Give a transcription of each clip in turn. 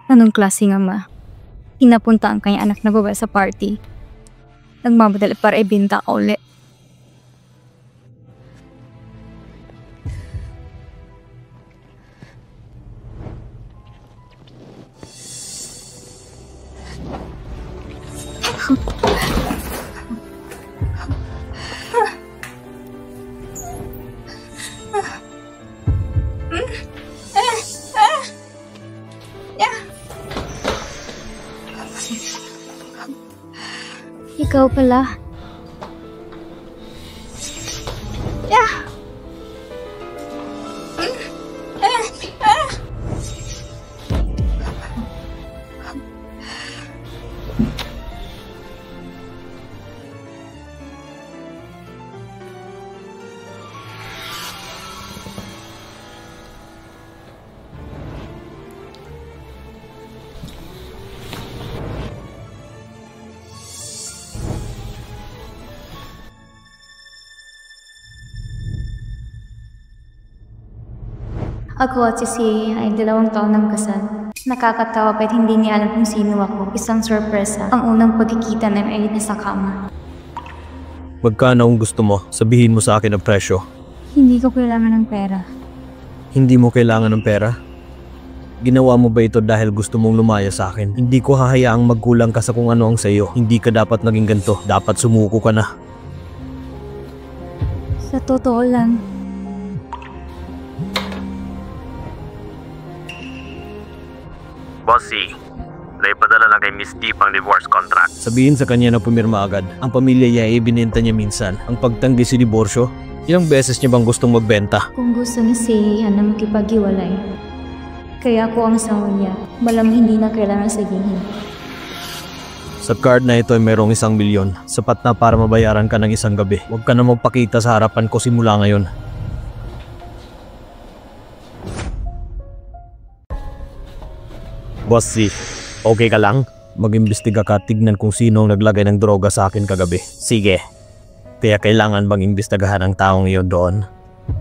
Anong klaseng ama? Pinapunta ang kanyang anak na babae sa party. Nagmamadali para ibinta ka ulit. Ikaw pala. Ako at si Sia ay 2 taon ng kasal. Nakakatawa kahit hindi niya alam kung sino ako. Isang sorpresa. Ang unang pagkikita na ay nasa kama. Magkano ang gusto mo? Sabihin mo sa akin ang presyo. Hindi ko kailangan ng pera. Hindi mo kailangan ng pera? Ginawa mo ba ito dahil gusto mong lumaya sa akin? Hindi ko hahayaang magkulang ka sa kung ano ang sayo. Hindi ka dapat naging ganito. Dapat sumuko ka na. Sa totoo lang, Bossy, naipadala lang kay Miss Deep ang divorce contract. Sabihin sa kanya na pumirma agad. Ang pamilya niya ay binenta niya minsan. Ang pagtanggi sa diborsyo, ilang beses niya bang gustong magbenta? kung gusto ni Sia na makipaghiwalay, kaya ako ang asawa niya. Malamang hindi na kailangan sabihin. Sa card na ito ay merong 1 milyon. Sapat na para mabayaran ka ng isang gabi. Huwag ka na magpakita sa harapan ko simula ngayon. Bossy, okay ka lang? Mag-imbestiga ka, tignan kung sino ang naglagay ng droga sa akin kagabi. Sige. Kaya kailangan bang imbestigahan ang taong iyon doon?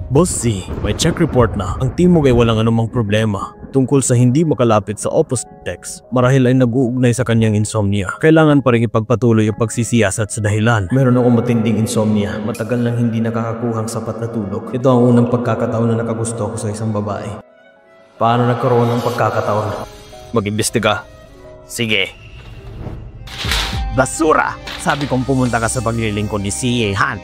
Bossy, may check report na. Ang team mo ay walang anumang problema tungkol sa hindi makalapit sa opposite sex. Marahil ay nag-uugnay sa kanyang insomnia. Kailangan pa rin ipagpatuloy ang pagsisiyasat sa dahilan. Meron akong matinding insomnia. Matagal nang hindi nakakakuhang sapat na tulog. Ito ang unang pagkakataon na nakagusto ko sa isang babae. Paano nagkaroon ng pagkakataon? Mag-imbestiga. Sige. Basura! Sabi kong pumunta ka sa paglilingkod ni Sia Han.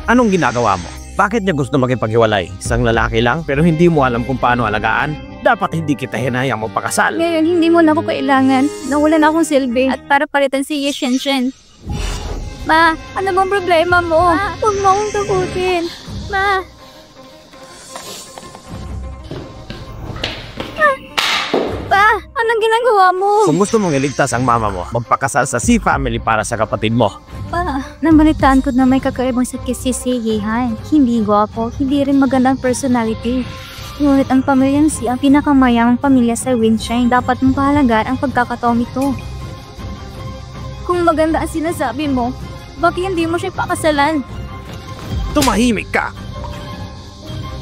Anong ginagawa mo? Bakit niya gusto makipaghiwalay? Isang lalaki lang pero hindi mo alam kung paano alagaan? Dapat hindi kita hinayang magpakasal. Ngayon, hindi mo na ako kailangan. Nawala na akong silbi. At para palitan si Ye Shenshen. Ma, ano bang problema mo? Huwag mo akong takutin. Ma. Pa, anong ginagawa mo? Kung gusto mong iligtas ang mama mo, magpakasal sa Si family para sa kapatid mo. Pa, nabalitaan ko na may kakaibang sakit si Ye Han. Hindi gwapo, hindi rin magandang personality. Ngunit ang pamilyang Si ang pinakamayamang pamilya sa Windshine. Dapat mong pahalagaan ang pagkakataong ito. Kung maganda ang sinasabi mo, bakit hindi mo siya pakasalan? Tumahimik ka!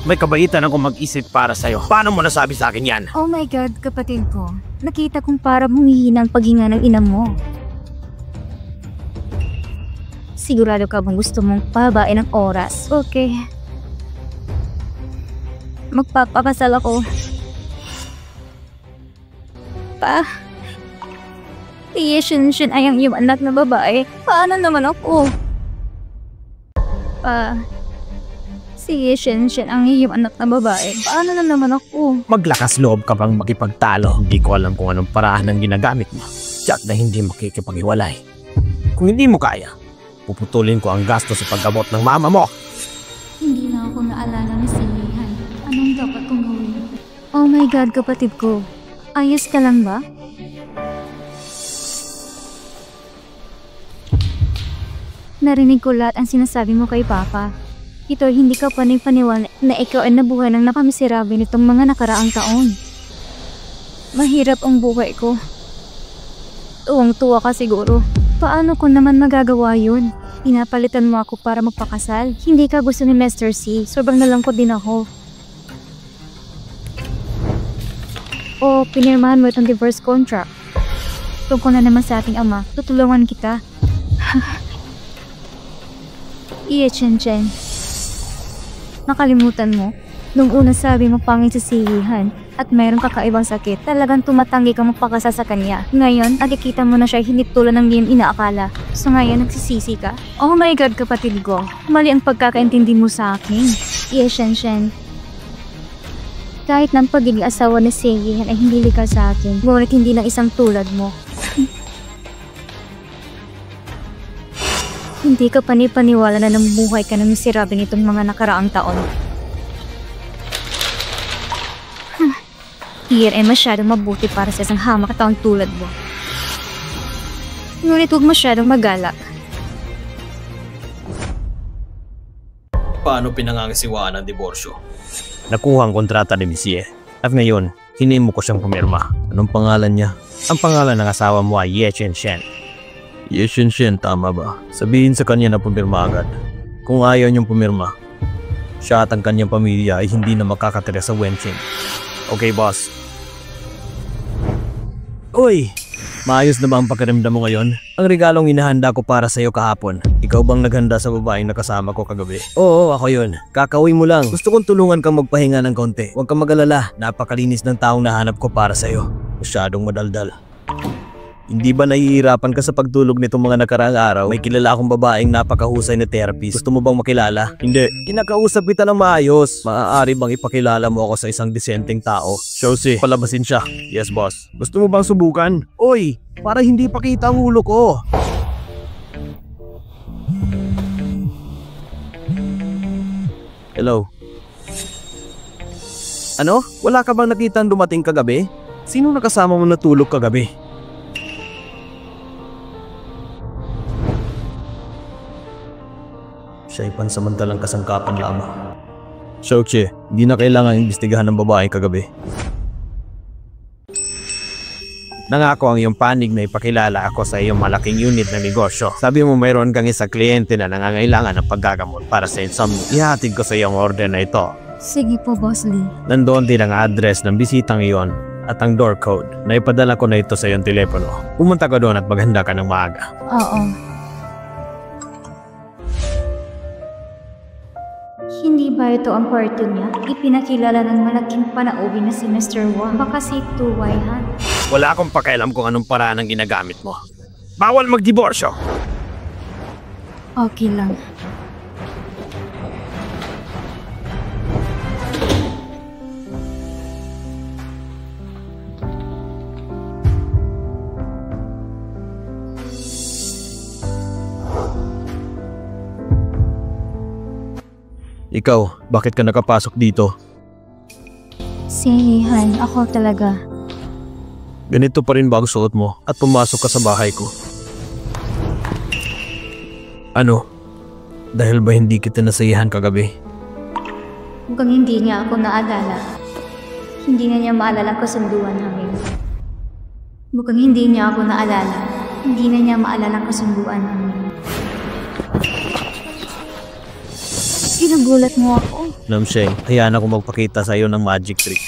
May kabaitan akong mag-isip para sa'yo. Paano mo nasabi sa akin yan? Oh my God, kapatid ko. Nakita kong parang humihina ang paghinga ng ina mo. Sigurado ka bang gusto mong pababain ng oras? Okay. Magpapakasal ako. Pa, si Ye Shenshen ay ang iyong anak na babae. Paano naman ako? Pa, si Ye Shenshen ang iyong anak na babae. Paano na naman ako? Maglakas loob ka bang makipagtalo? Hindi ko alam kung anong paraan ang ginagamit mo. Tiyak na hindi makikipaghiwalay. Kung hindi mo kaya, puputulin ko ang gasto sa paggamot ng mama mo. Hindi na ako naalala ni si Ye Han. Anong dapat kong gawin? Oh my God, kapatid ko. Ayos ka lang ba? Narinig ko lahat ang sinasabi mo kay Papa. Ito, hindi ka panipaniwala na ikaw ay nabuhay ng nakamiserabi nitong mga nakaraang taon. Mahirap ang buhay ko. Tuwang-tuwa ka siguro. Paano ko naman magagawa yun? Pinapalitan mo ako para magpakasal. Hindi ka gusto ni Mr. C. Sobrang nalangkot din ako. O pinirmahan mo itong divorce contract? Tungkol na naman sa ating ama, tutulungan kita. Iye, Chen. Nakalimutan mo? Nung una sabi mo pangit sa sihihan at mayroong kakaibang sakit, talagang tumatanggi kang magpakasa sa kanya. Ngayon, nakikita mo na siya hindi tulad ng iyong inaakala. So ngayon, nagsisisi ka? Oh my God, kapatid ko. Mali ang pagkakaintindi mo sa akin. Iye, Shen. Kahit ng pagiging asawa ni Seiyihan ay hindi likha sa akin, ngunit hindi lang isang tulad mo. Hindi ka panipaniwala na namubuhay ka ng miserable nitong mga nakaraang taon. Iyer ay masyadong mabuti para sa isang hamak taong tulad mo. Ngunit huwag masyadong magalak. Paano pinangangasiwaan ang diborsyo? Nakuha ang kontrata ni Monsieur. At ngayon, hinimo ko siyang pumirma. Anong pangalan niya? Ang pangalan ng asawa mo ay Ye Chen. Ye Chen, tama ba? Sabihin sa kanya na pumirma agad. Kung ayaw niyong pumirma, siya at ang kanyang pamilya ay hindi na makakatira sa Wenqing. Okay, boss. Uy! Maayos na ba ang pakiramdam mo ngayon? Ang regalong inahanda ko para sa iyo kahapon. Ikaw bang naghanda sa babaeng nakasama ko kagabi? Oo, ako yun. Kakauwi mo lang. Gusto kong tulungan kang magpahinga ng konti. Huwag kang mag-alala. Napakalinis ng taong nahanap ko para sa iyo. Masyadong madaldal. Hindi ba nahihirapan ka sa pagtulog nitong mga nakaraang araw? May kilala akong babaeng napakahusay na therapist. Gusto mo bang makilala? Hindi. Kinakausap kita ng maayos. Maaari bang ipakilala mo ako sa isang disenteng tao? Shosi, palabasin siya. Yes, boss. Gusto mo bang subukan? Oy, para hindi pakita ang ulo ko. Hello? Ano? Wala ka bang nakitang dumating kagabi? Sino nakasama mo natulog kagabi? Siya ay pansamantalang kasangkapan lamang. Shouchi, hindi na kailangan imbestigahan ng babae kagabi. Nangako ang iyong panig na ipakilala ako sa iyong malaking unit ng negosyo. Sabi mo mayroon kang isang kliyente na nangangailangan ng paggagamot para sa insomnia. Ihatid ko sa iyong order na ito. Sige po, Boss Lee. Nandoon din ang address ng bisitang iyon at ang door code. Naipadala ko na ito sa iyong telepono. Pumunta ka doon at maghanda ka ng maaga. Oo. Hindi ba ito ang party niya? Ipinakilala ng malaking panauwi na si Mr. Wang. Baka si Tuwai Han. Wala akong pakialam kung anong paraan ang ginagamit mo. Bawal magdiborsyo! Okay lang. Ikaw, bakit ka nakapasok dito? Si Han, ako talaga. Ganito pa rin ba ang suot mo at pumasok ka sa bahay ko? Ano? Dahil ba hindi kita nasayahan kagabi? Mukhang hindi niya ako naalala. Hindi na niya maalala ang kasunduan namin. Mukhang hindi niya ako naalala. Hindi na niya maalala ang kasunduan namin. Ginagulat mo ako. Namsheng, hayaan ako magpakita sa iyo ng magic trick.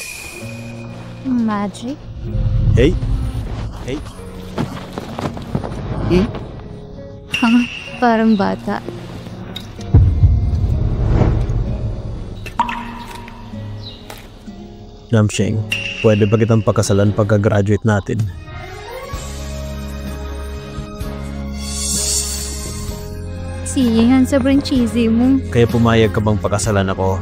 Magic? Hey? Hey? Ha? Parang bata. Namsheng, pwede ba kitang pakasalan pagka-graduate natin? Si Han, sobrang cheesy mo. Kaya pumayag ka bang pakasalan ako?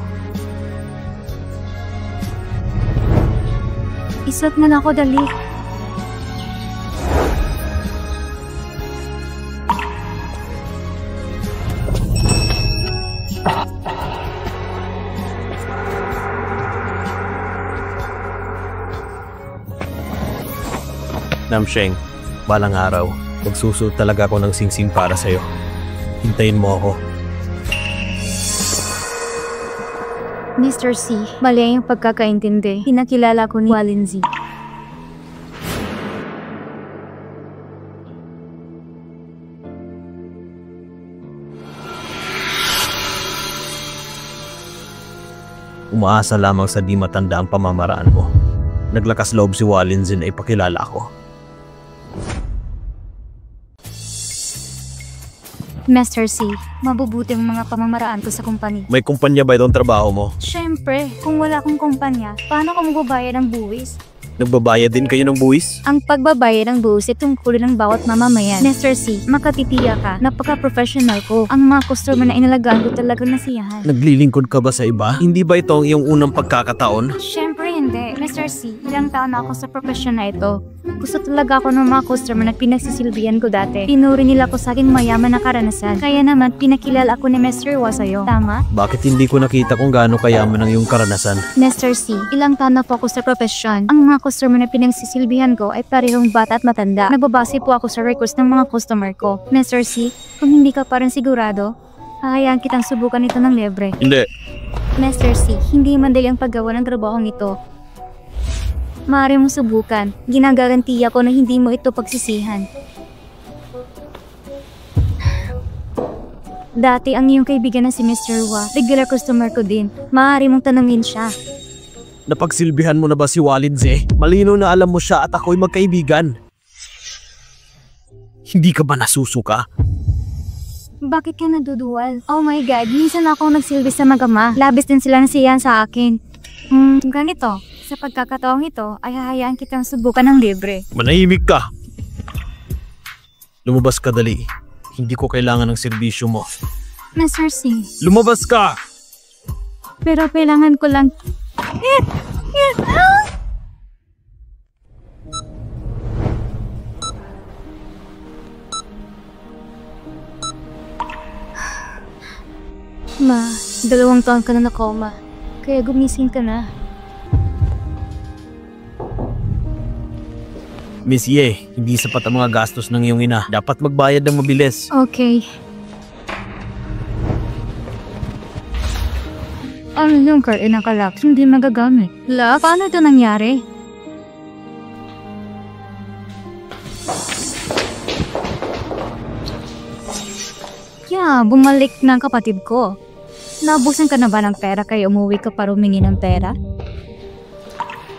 Isot na lang ako, dali. Namsheng, balang araw, magsusuot talaga ako ng singsing para sa'yo. Hintayin mo ako. Mr. C, mali ang pagkakaintindi. Pinakilala ko ni Walin Z. Umaasa lamang sa di matanda ang pamamaraan mo. Naglakas loob si Walinzin ay pakilala ako. Mr. C, mabubuti ang mga pamamaraan ko sa kumpanya. May kumpanya ba itong trabaho mo? Siyempre, kung wala akong kumpanya, paano ko magbabayad ng buwis? Nagbabayad din kayo ng buwis? Ang pagbabayad ng buwis ay tungkol ng bawat mamamayan. Mr. C, makatitiya ka, napaka-professional ko. Ang mga customer na inalagaan ko talaga nasiyahan. Naglilingkod ka ba sa iba? Hindi ba ito ang iyong unang pagkakataon? Siyempre hindi. Mr. C, ilang taon na ako sa profesyon na ito. Gusto talaga ako ng mga customer na pinagsisilbihan ko dati. Pinuri nila ko sa aking mayaman na karanasan. Kaya naman, pinakilala ako ni Mr. Wa sa'yo. Tama? Bakit hindi ko nakita kung gaano kayaman ang iyong karanasan? Mr. C, ilang taon na po ako sa profesyon. Ang mga customer na pinagsisilbihan ko ay parehong bata at matanda. Nababase po ako sa request ng mga customer ko. Mr. C, kung hindi ka pa rin sigurado, hahayaan kitang subukan ito ng libre. Hindi. Mr. C, hindi madali ang paggawa ng trabahong ito. Maaari mong subukan. Ginagarantiya ko na hindi mo ito pagsisihan. Dati ang iyong kaibigan na si Mr. Wa, regular customer ko din. Maaari mong tanungin siya. Napagsilbihan mo na ba si Walinze? Malino na alam mo siya at ako'y magkaibigan. Hindi ka ba nasusuka? Bakit ka naduduwal? Oh my God, minsan ako nagsilbi sa magama. Labis din sila nasiyahan sa akin. Ganito. Sa pagkakataong ito, ay hahayaan kitang subukan ng libre. Manahimik ka! Lumabas ka dali. Hindi ko kailangan ng serbisyo mo. Mr. C. Lumabas ka! Pero kailangan ko lang... Ma, 2 taon ka na na-coma. Kaya gumising ka na. Miss Ye, hindi sapat ang mga gastos ng iyong ina. Dapat magbayad ng mabilis. Okay. Ano yung card na kalaks? Hindi magagamit. La, paano ito nangyari? Bumalik ng kapatid ko. Nabusan ka na ba ng pera kaya umuwi ka para humingi ng pera?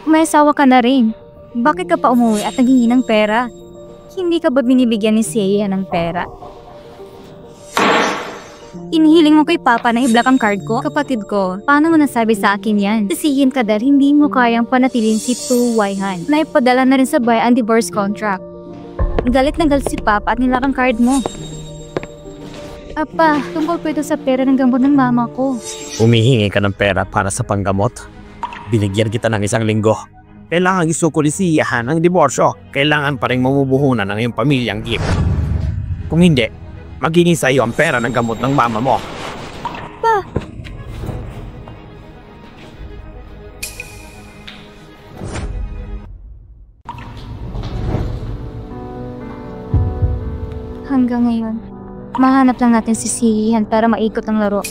May asawa ka na rin. Bakit ka pa umuwi at naghingi ng pera? Hindi ka ba binibigyan ni Seiya ng pera? Inihiling mo kay Papa na i-block ang card ko? Kapatid ko, paano mo nasabi sa akin yan? Sisihin ka dahil hindi mo kayang panatilin si Tu Waihan. Naipadala na rin sa bayan ang divorce contract. Galit na galit si Papa at nilak ang card mo. Apa, tungkol po ito sa pera ng gamot ng mama ko. Humihingi ka ng pera para sa panggamot? Binigyan kita ng 1 linggo. Kailangan isukulisiyahan ang diborsyo. Kailangan pa rin mamumuhunan ng iyong pamilyang gift. Kung hindi, magiging sa iyo ang pera ng gamot ng mama mo. Pa! Hanggang ngayon, mahanap lang natin si Sihan para maikot ang laro.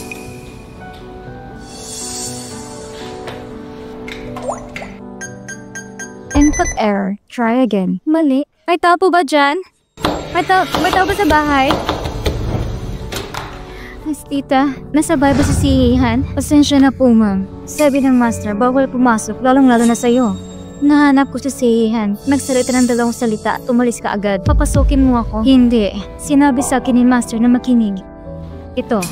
Input error. Try again. Mali. May tao po ba dyan? May tao ba sa bahay? Miss Tita, nasa bahay ba si Sihan? Pasensya na po, ma'am. Sabi ng master, bawal pumasok, lalong-lalo na sa'yo. Nahanap ko si Sihan. Nagsalita ng 2 salita at umalis ka agad. Papasukin mo ako? Hindi. Sinabi sa akin ni master na makinig. Ito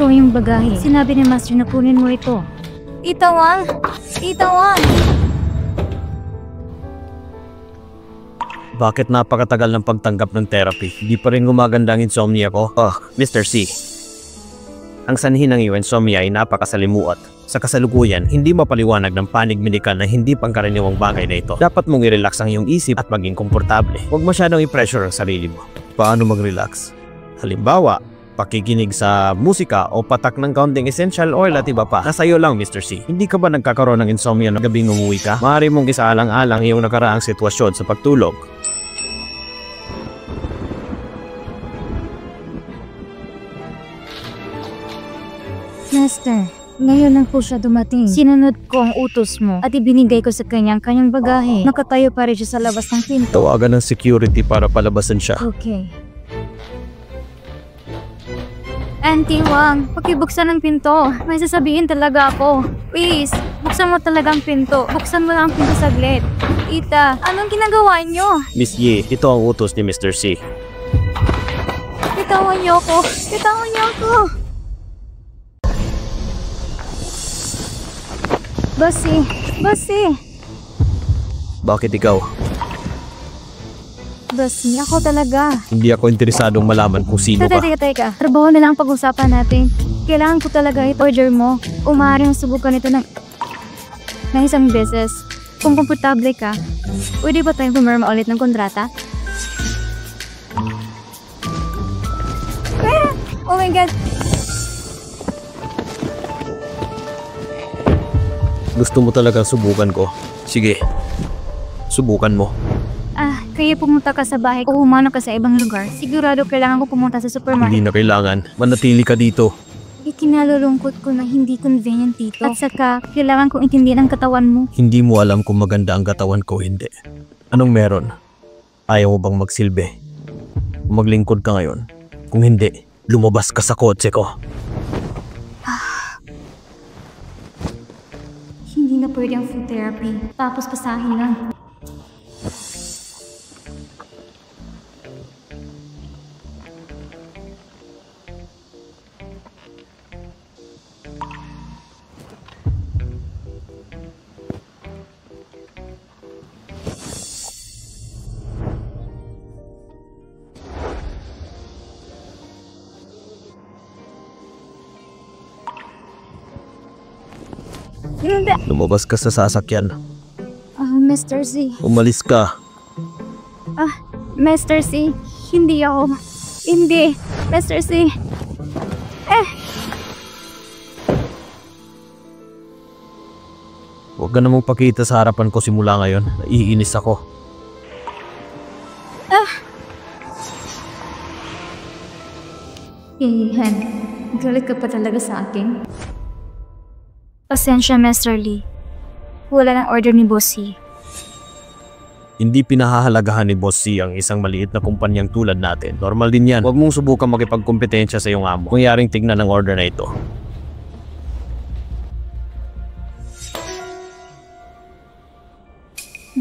yung bagahe. Sinabi ni master na kunin mo ito. Itawang! Bakit napakatagal ng pagtanggap ng therapy? Hindi pa rin gumaganda ang insomnia ko? Mr. C. Ang sanhi ng iyong insomnia ay napakasalimuot. Sa kasalukuyan, hindi mapaliwanag ng panig medikal na hindi pangkaraniwang bagay na ito. Dapat mong i-relax ang iyong isip at maging komportable. Huwag masyadong i-pressure ang sarili mo. Paano mag-relax? Halimbawa, pakikinig sa musika o patak ng kaunting essential oil at iba pa. Nasa iyo lang, Mr. C. Hindi ka ba nagkakaroon ng insomnia na gabing umuwi ka? Maaari mong isaalang-alang iyong nakaraang sitwasyon sa pagtulog. Master, ngayon lang po siya dumating. Sinunod ko ang utos mo at ibinigay ko sa kanyang bagahe. Nakatayo pa rin siya sa labas ng pinto. Tawagan ng security para palabasan siya. Okay. Auntie Wang, pakibuksan ang pinto. May sasabihin talaga ako. Please, buksan mo talaga ang pinto. Buksan mo lang ang pinto saglit. Tita, anong ginagawa niyo? Miss Yi, ito ang utos ni Mr. C. Bitawan niyo ako. Bitawan niyo ako. Bossy, Bossy. Bakit ikaw? Bossy, ako talaga. Hindi ako interesadong malaman kung sino ka. Teka. Trabaho na lang ang pag-usapan natin. Kailangan ko talaga i-order mo. Umaring subukan ito ng isang beses. Kung komportable ka, pwede ba tayong pumirma ulit ng kontrata? Oh my God! Gusto mo talagang subukan ko? Sige, subukan mo. Kaya pumunta ka sa bahay o humano ka sa ibang lugar. Sigurado kailangan ko pumunta sa supermarket. Hindi na kailangan. Manatili ka dito. Ikinalulungkot ko na hindi convenient dito. At saka, kailangan kong intindihan ang katawan mo. Hindi mo alam kung maganda ang katawan ko, hindi. Anong meron? Ayaw mo bang magsilbi? Maglingkod ka ngayon. Kung hindi, lumabas ka sa kotse ko. Hindi na pwede ang food therapy. Tapos pasahin lang. Hindi. Lumabas ka sa sasakyan. Mr. Z. Umalis ka. Mr. Z. Hindi ako. Hindi. Mr. Z. Huwag ka namang pakita sa harapan ko simula ngayon. Naiinis ako. Yan. Galit ka pa talaga sa akin. Pasensya, Mr. Lee. Wala ng order ni Bossy. Hindi pinahahalagahan ni Boss C ang isang maliit na kumpanyang tulad natin. Normal din yan. Huwag mong subukan makipagkompetensya sa iyong amo. Kung yaring tignan ang order na ito.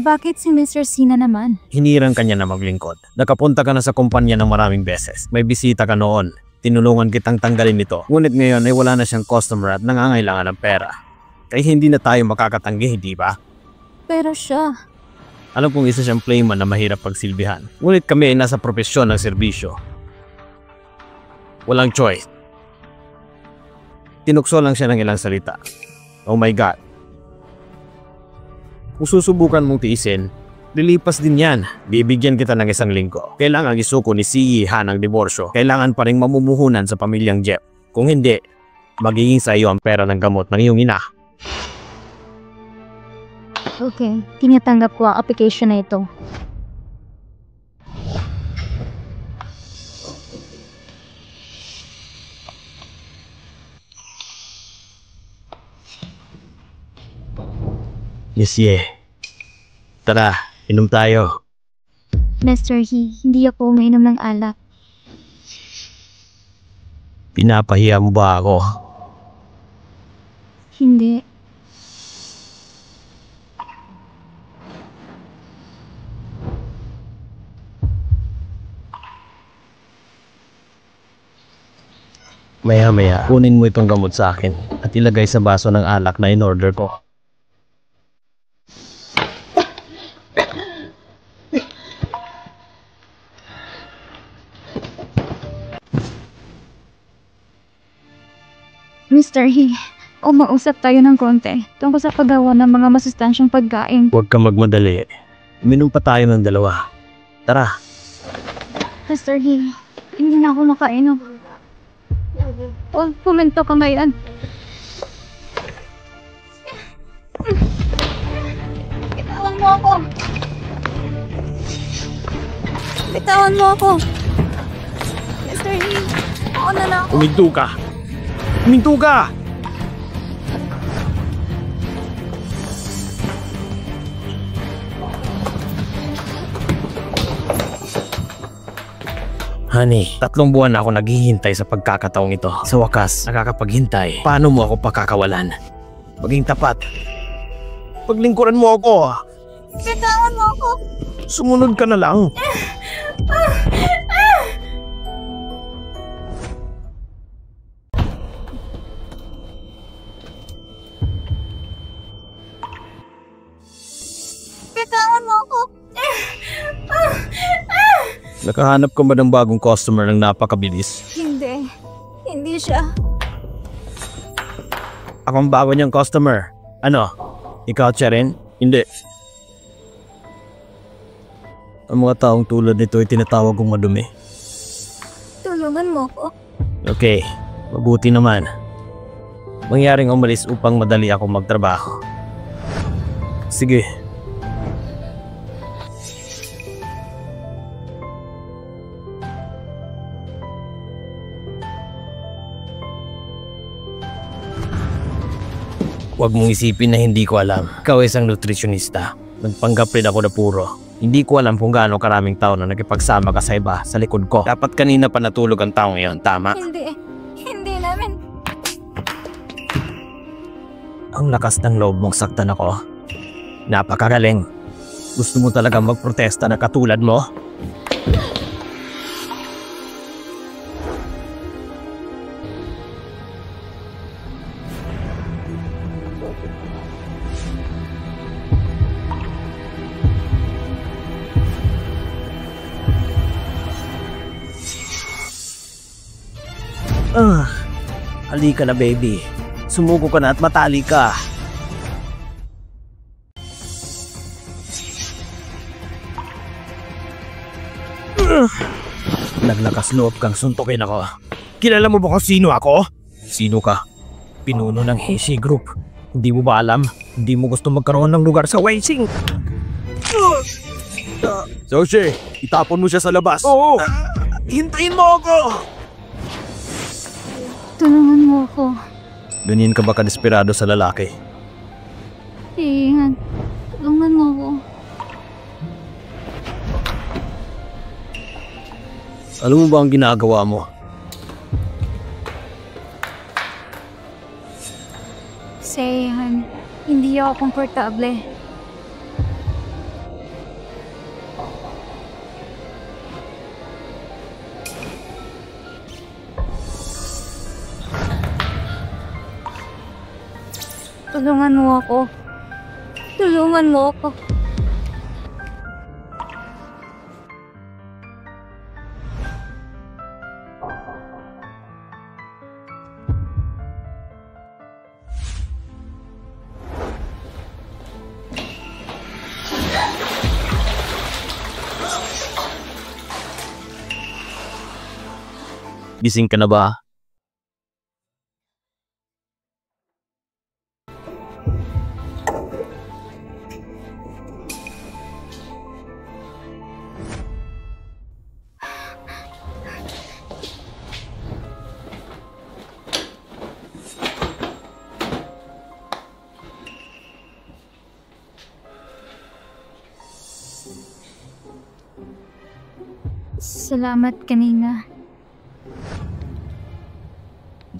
Bakit si Mr. Sina naman? Hinirang kanya na maglingkod. Nakapunta ka na sa kumpanya ng maraming beses. May bisita ka noon. Tinulungan kitang tanggalin ito. Ngunit ngayon ay wala na siyang customer at nangangailangan ng pera. Kaya hindi na tayo makakatanggi, hindi ba? Pero siya. Alam kong isa siyang playman na mahirap pagsilbihan. Ngunit kami ay nasa propesyon ng serbisyo. Walang choice. Tinukso lang siya ng ilang salita. Oh my God. Kung susubukan mong tiisin, lilipas din yan. Bibigyan kita ng isang linggo. Kailangan isuko ni Si Han ang diborsyo. Kailangan pa rin mamumuhunan sa pamilyang Jeff. Kung hindi, magiging sa iyo ang pera ng gamot ng iyong ina. Okay, tinatanggap ko ang application na ito. Yes, yeah. Tara, inom tayo. Mr. He, hindi ako umiinom ng alak. Pinapahiya mo ba ako? Hindi. Maya-maya, kunin mo itong gamot sa akin at ilagay sa baso ng alak na in-order ko. Mr. He, umausap tayo ng konti tungkol sa paggawa ng mga masustansyang pagkain. Huwag kang magmadali. Uminom pa tayo ng dalawa. Tara. Mr. He, hindi na ako makainom. Puminto ka ngayon. Bitawan mo ako. Bitawan mo ako. Mr. He, ako na lang ako. Uminto ka! Uminto ka! Honey, 3 buwan na ako naghihintay sa pagkakataong ito. Sa wakas, nakakapaghintay. Paano mo ako pakakawalan? Maging tapat. Paglingkuran mo ako. Bitawan mo ako. Sumunod ka na lang. Bitawan mo ako. Nakahanap ka ba ng bagong customer ng napakabilis? Hindi. Hindi siya. Akong bago niyang customer. Ano? Ikaw siya rin? Hindi. Ang mga taong tulad nito ay tinatawag kong madumi. Tulungan mo ko. Okay, mabuti naman. Mangyaring umalis upang madali ako magtrabaho. Sige. Huwag mong isipin na hindi ko alam. Ikaw ay isang nutritionista. Nagpanggap rin ako na puro. Hindi ko alam kung gaano karaming tao na nakipagsama ka sa iba sa likod ko. Dapat kanina pa natulog ang taong iyon, tama? Hindi. Hindi namin. Ang lakas ng loob mong saktan ako. Napakagaling. Gusto mo talaga magprotesta na katulad mo? Halika na baby. Sumuko ka na at matali ka. Naglakas loob kang suntukin ako. Kilala mo ba kung sino ako? Sino ka? Pinuno ng Heisei Group. Hindi mo ba alam? Hindi mo gusto magkaroon ng lugar sa Weixing. Soshi, itapon mo siya sa labas. Oo! Hintayin mo ako! Tulungan mo ako. Ganyan ka ba kadesperado sa lalaki? Iingan. Tulungan mo ako. Alam mo ba ang ginagawa mo? Seihan, hindi ako komportable. Tulungan mo ako. Tulungan mo ako. Gising ka na ba? Salamat kanina.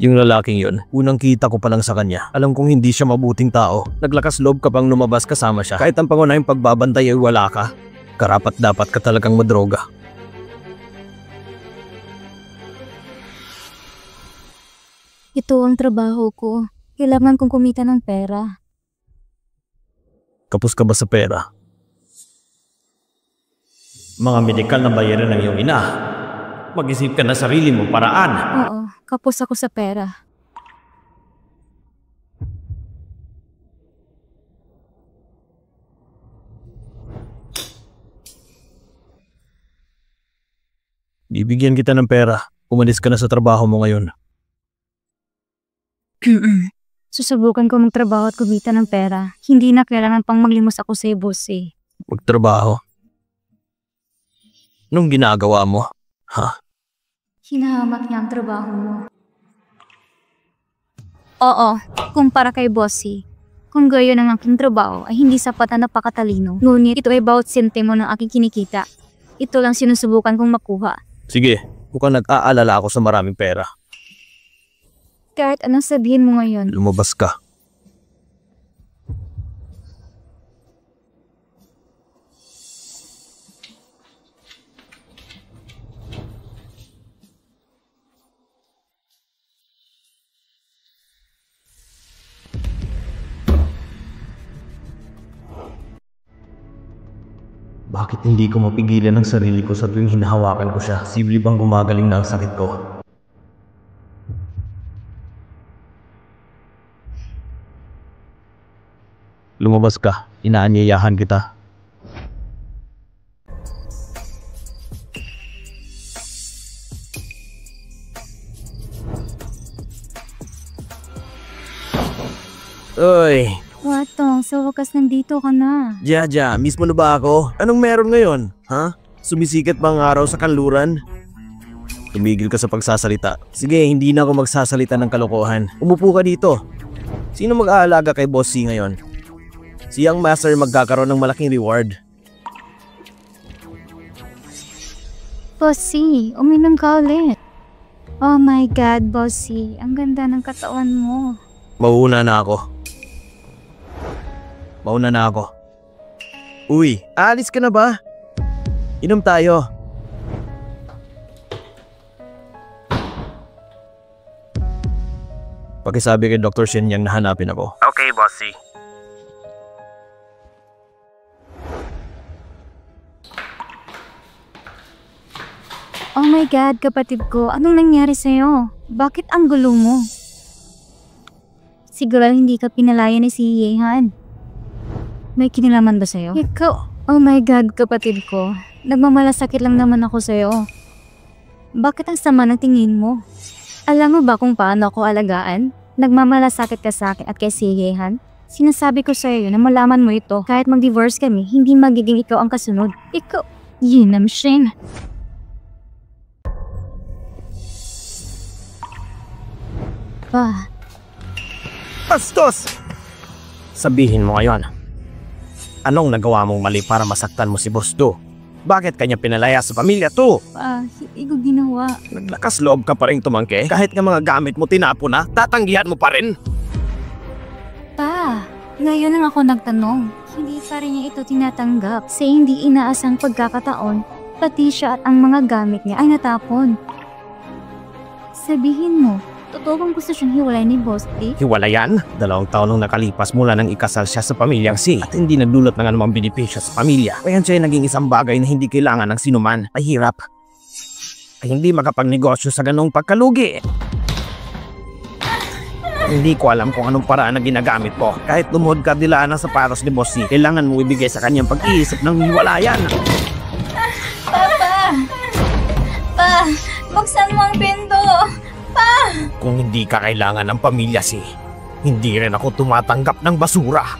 Yung lalaking yun, unang kita ko pa lang sa kanya. Alam kong hindi siya mabuting tao. Naglakas loob ka bang lumabas kasama siya. Kahit ang pangunahing pagbabantay ay wala ka. Karapat dapat ka talagang madroga. Ito ang trabaho ko. Kailangan kong kumita ng pera. Kapos ka ba sa pera? Mga medikal na bayaran ng iyong ina. Mag-isip ka na sarili mo paraan. Oo, kapos ako sa pera. Bibigyan kita ng pera. Umalis ka na sa trabaho mo ngayon. Susubukan ko magtrabaho at kumita ng pera. Hindi na kailangan pang maglimos ako sa boss eh. Magtrabaho? Anong ginagawa mo? Ha? Hinahamak niya ang trabaho mo. Oo, kumpara kay bossy. Kung gayon ang aking trabaho ay hindi sapat na napakatalino. Ngunit ito ay bawat sentimo ng aking kinikita. Ito lang sinusubukan kong makuha. Sige, Mukhang nag-aalala ako sa maraming pera. Kahit anong sabihin mo ngayon. Lumabas ka. Bakit hindi ko mapigilan ang sarili ko sa tuwing hinahawakan ko siya? Posible bang gumagaling na ang sakit ko? Lumabas ka. Inaanyayahan kita. Uy! Watong, sa wakas nandito ka na. Jaja, mismo na ba ako? Anong meron ngayon? Ha? Sumisikat ba ang araw sa kanluran? Tumigil ka sa pagsasalita. Sige, hindi na ako magsasalita ng kalokohan. Umupo ka dito. Sino mag-aalaga kay Boss C ngayon? Siyang master magkakaroon ng malaking reward. Bossy, uminom ka ulit. Oh my God, Bossy. Ang ganda ng katawan mo. Mauna na ako. Uy, alis ka na ba? Inom tayo. Pakisabi kay Dr. Shin yang nahanapin ako. Okay, Bossy. Oh my God, kapatid ko. Anong nangyari sa'yo? Bakit ang gulo mo? Siguro hindi ka pinalaya ni si Yehan. May kinalaman ba sa'yo? Ikaw, oh my God, kapatid ko. Nagmamalasakit lang naman ako sa'yo. Bakit ang sama ng tingin mo? Alam mo ba kung paano ako alagaan? Nagmamalasakit ka sa akin at kay si Yehan? Sinasabi ko sa'yo na malaman mo ito. Kahit mag-divorce kami, hindi magiging ikaw ang kasunod. Ikaw, Yinam Shin. Bastos! Sabihin mo ngayon. Anong nagawa mong mali para masaktan mo si Boss Do? Bakit kanya pinalaya sa pamilya to? Hindi ko ginawa. Naglakas loob ka pa rin tumangke? Kahit nga mga gamit mo tinapo na, tatanggihan mo pa rin? Ngayon lang ako nagtanong. Hindi pa rin niya ito tinatanggap. Sa hindi inaasang pagkakataon, pati siya at ang mga gamit niya ay natapon. Sabihin mo, totoo bang gusto siyang hiwalay ni Boss D? Hiwalayan? 2 taon nang nakalipas mula nang ikasal siya sa pamilyang C at hindi nagdulot ng anumang benepisyo sa pamilya. Kaya siya ay naging isang bagay na hindi kailangan ng sinuman. Ay hirap. Ay hindi makapagnegosyo sa ganong pagkalugi. Hindi ko alam kung anong paraan na ginagamit mo. Kahit lumuhod ka dilaan ng sapatos ni Boss C, kailangan mo ibigay sa kanyang pag-iisip ng hiwalayan. Pa! Buksan mo ang pinto! Kung hindi ka kailangan ng pamilya C, hindi rin ako tumatanggap ng basura.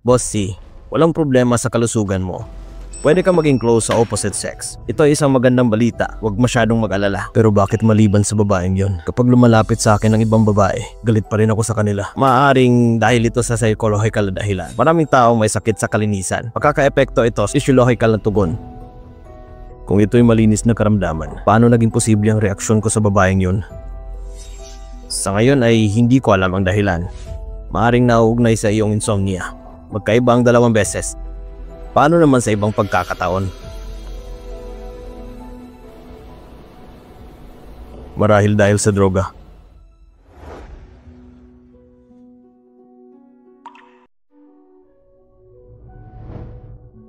Boss C, walang problema sa kalusugan mo. Pwede ka maging close sa opposite sex. Ito ay isang magandang balita, huwag masyadong mag-alala. Pero bakit maliban sa babaeng yon? Kapag lumalapit sa akin ng ibang babae, galit pa rin ako sa kanila. Maaaring dahil ito sa psychological na dahilan. Maraming tao may sakit sa kalinisan. Makaka-epekto ito sa physiological na tugon. Kung ito'y malinis na karamdaman, paano naging posible ang reaksyon ko sa babaeng yun? Sa ngayon ay hindi ko alam ang dahilan. Maaaring nauugnay sa iyong insomnia. Magkaiba ang 2 beses. Paano naman sa ibang pagkakataon? Marahil dahil sa droga.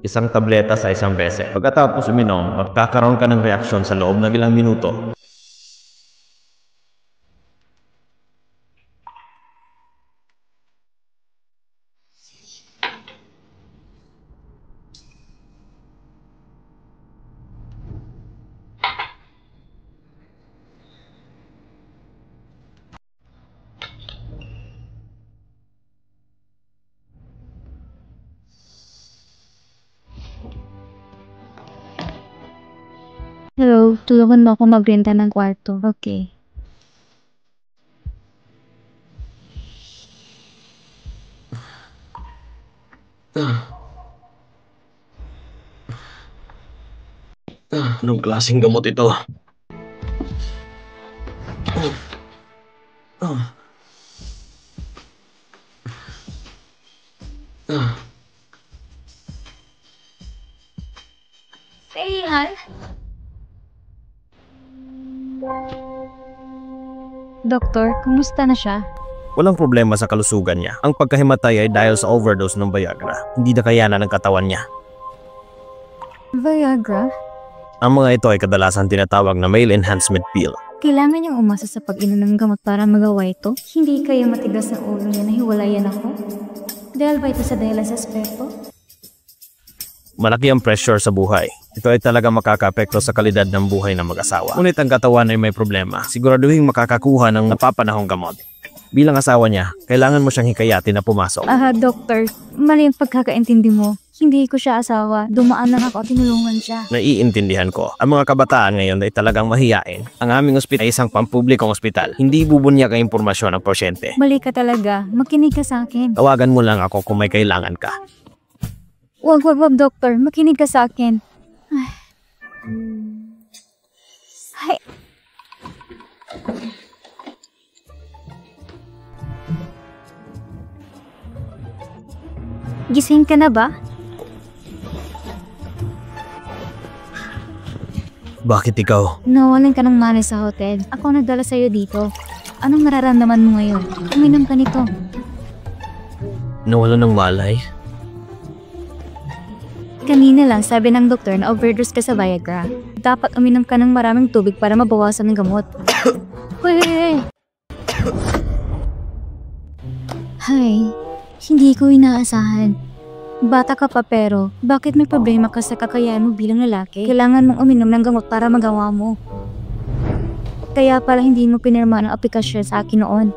Isang tableta sa isang beses. Pagkatapos uminom, magkakaroon ka ng reaksyon sa loob ng ilang minuto. Hello, tulungan mo ako magrenta ng kwarto. Okay. Anong klaseng gamot ito? Seihan? Doktor, kumusta na siya? Walang problema sa kalusugan niya. Ang pagkahimatay ay dahil sa overdose ng Viagra. Hindi na kayanan ng katawan niya. Viagra? Ang mga ito ay kadalasan tinatawag na male enhancement pill. Kailangan niyang umasa sa pag-inom ng gamot para magawa ito? Hindi kaya matigas ang ulo niya na hiwalayan ako? Dahil ba ito sa dahilan sa aspeto? Malaki ang pressure sa buhay. Ito ay talaga makakaapekto sa kalidad ng buhay ng mag-asawa. Ngunit ang katawan ay may problema. Siguraduhin makakakuha ng napapanahong gamot. Bilang asawa niya, kailangan mo siyang hikayatin na pumasok. Doktor, mali ang pagkakaintindi mo. Hindi ko siya asawa. Dumaan lang ako at tinulungan siya. Naiintindihan ko. Ang mga kabataan ngayon ay talagang mahiyain. Ang aming ospital ay isang pampublikong ospital. Hindi bubunyag ang impormasyon ng pasyente. Mali ka talaga. Makinig ka sa akin. Tawagan mo lang ako kung may kailangan ka. Wag, doktor. Makinig ka sa akin. Ay. Gising ka na ba? Bakit ikaw? Nawalan ka ng malay sa hotel. Ako nagdala sa'yo dito. Anong nararamdaman mo ngayon? Uminom ka nito. Nawala ng malay? Kanina lang sabi ng doktor na overdose ka sa Viagra. Dapat uminom ka ng maraming tubig para mabawasan ng gamot. Hoy! Hay, hindi ko inaasahan. Bata ka pa pero, bakit may problema ka sa kakayahan mo bilang lalaki? Kailangan mong uminom ng gamot para magawa mo. Kaya pala hindi mo pinirma ng aplikasyon sa akin noon.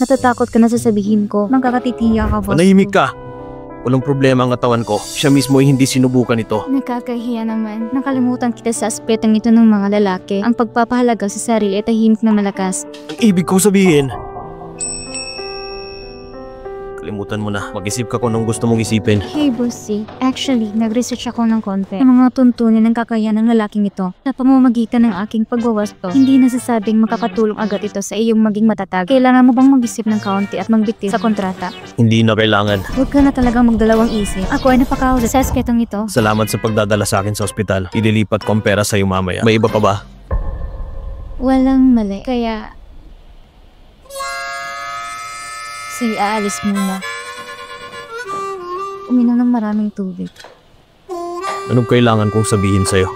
Natatakot ka na sasabihin ko, magkakatitiya ka, boss. Manahimik ka! Walang problema ang katawan ko. Siya mismo ay hindi sinubukan ito. Nakakahiya naman. Nakalimutan kita sa aspetong ito ng mga lalaki. Ang pagpapahalaga sa sarili ay tahimik na malakas. Ang ibig kong sabihin... Kalimutan mo na. Mag-isip ka kung anong gusto mong isipin. Hey, Bossy. Actually, nag-research ako ng konti. Ang mga tuntunin ng kakayahan ng lalaking ito sa pamamagitan ng aking pagwawasto. Hindi nasasabing makakatulong agad ito sa iyong maging matatag. Kailangan mo bang mag-isip ng kaunti at magbigti sa kontrata? Hindi na kailangan. Huwag ka na talagang magdalawang isip. Ako ay napakahuli sa aspetong ito. Salamat sa pagdadala sa akin sa ospital. Ililipat ko ang pera sa'yo mamaya. May iba pa ba? Walang mali. Kaya... Sige, aalis muna. Uminom ng maraming tubig. Anong kailangan kong sabihin sa'yo?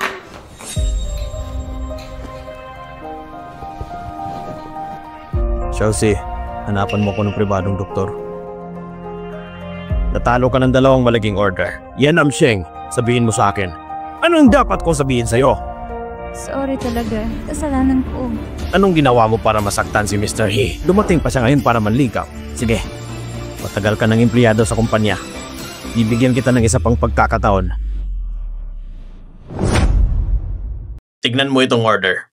Chelsea, hanapan mo ko ng pribadong doktor. Natalo ka ng 2 malaging order. Yan ang Sheng. Sabihin mo sa akin. Anong dapat kong sabihin sa'yo? Sorry talaga. Kasalanan ko. Anong ginawa mo para masaktan si Mr. He? Dumating pa siya ngayon para manligaw. Sige, matagal ka ng empleyado sa kumpanya. Bibigyan kita ng isa pang pagkakataon. Tignan mo itong order.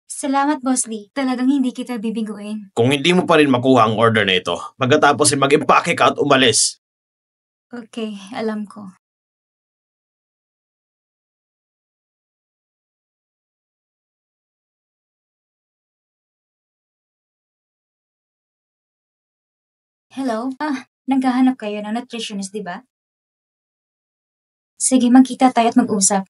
Salamat, Boss Lee. Talagang hindi kita bibiguin. Kung hindi mo pa rin makuha ang order na ito, pagkatapos ay mag-impake ka at umalis. Okay, alam ko. Hello? Naghahanap kayo ng nutritionist, di ba? Sige, magkita tayo at mag-usap.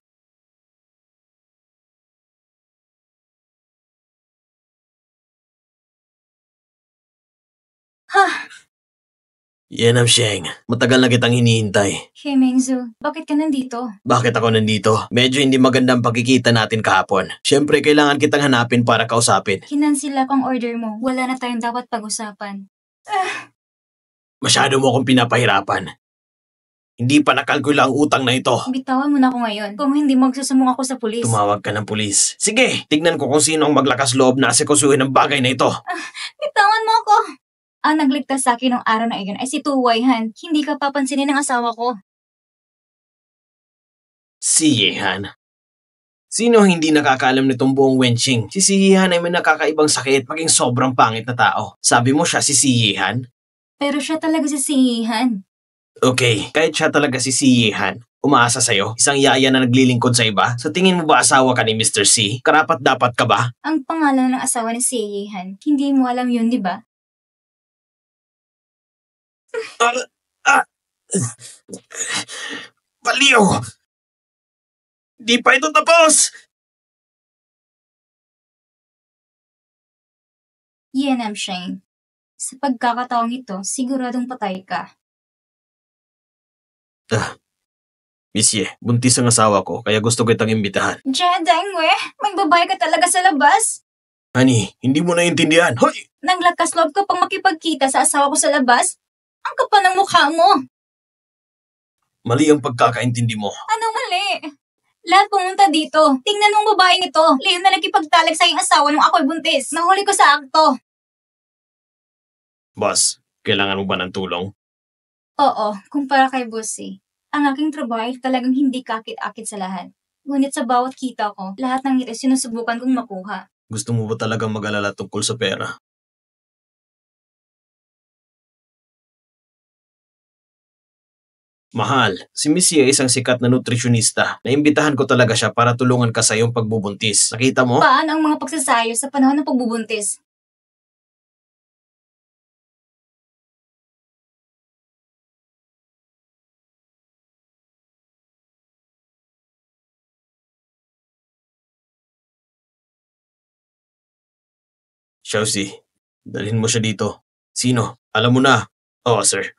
Yan ang Sheng. Matagal na kitang hinihintay. Hey, Mengzu. Bakit ka nandito? Bakit ako nandito? Medyo hindi magandang pagkikita natin kahapon. Siyempre, kailangan kitang hanapin para kausapin. Kinansila ko ang order mo. Wala na tayong dapat pag-usapan. Masyado mo akong pinapahirapan. Hindi pa nakalkula ang utang na ito. Bitawan mo na ako ngayon. Kung hindi, magsusumong ako sa pulis. Tumawag ka ng pulis. Sige, tignan ko kung sino ang maglakas loob na asikusuhin ang bagay na ito. Bitawan mo ako! Ang nagligtas sa akin ng araw na iyon ay si Tu Waihan. Hindi ka papansinin ng asawa ko. Si Yehan. Sino ang hindi nakakaalam nitong buong Wenqing? Si Yehan ay may nakakaibang sakit maging sobrang pangit na tao. Sabi mo siya si Yehan? Pero siya talaga si Yehan. Okay, kahit siya talaga si Yehan, Umaasa sa'yo? Isang yaya na naglilingkod sa iba? Sa tingin mo ba asawa ka ni Mr. C? Karapat-dapat ka ba? Ang pangalan ng asawa ni si Yehan, hindi mo alam yun, di ba? Baliw! Di pa ito tapos! Yan am Shane. Sa pagkakataong ito, siguradong patay ka. Misye, buntis ang asawa ko, kaya gusto kitang imbitahan. Jedang we, may babae ka talaga sa labas. Honey, hindi mo naiintindihan. Hoy! Nang lakas loob ka pang makipagkita sa asawa ko sa labas? Ang kapal ng mukha mo. Mali ang pagkakaintindi mo. Anong mali? Lahat pumunta dito. Tingnan mong babaeng ito. Leon na nagkipagtalik sa iyong asawa nung ako'y buntis. Nahuli ko sa akto. Boss, kailangan mo ba ng tulong? Oo, kumpara kay Bossy. Ang aking trabaho ay talagang hindi kakit-akit sa lahat. Ngunit sa bawat kita ko, lahat ng ito sinusubukan kong makuha. Gusto mo ba talagang mag-alala tungkol sa pera? Mahal, si Missy ay isang sikat na nutrisyonista. Naimbitahan ko talaga siya para tulungan ka sa iyong pagbubuntis. Nakita mo? Paano ang mga pagsasayo sa panahon ng pagbubuntis? Chelsea, dalhin mo siya dito. Sino? Alam mo na. Oo, sir.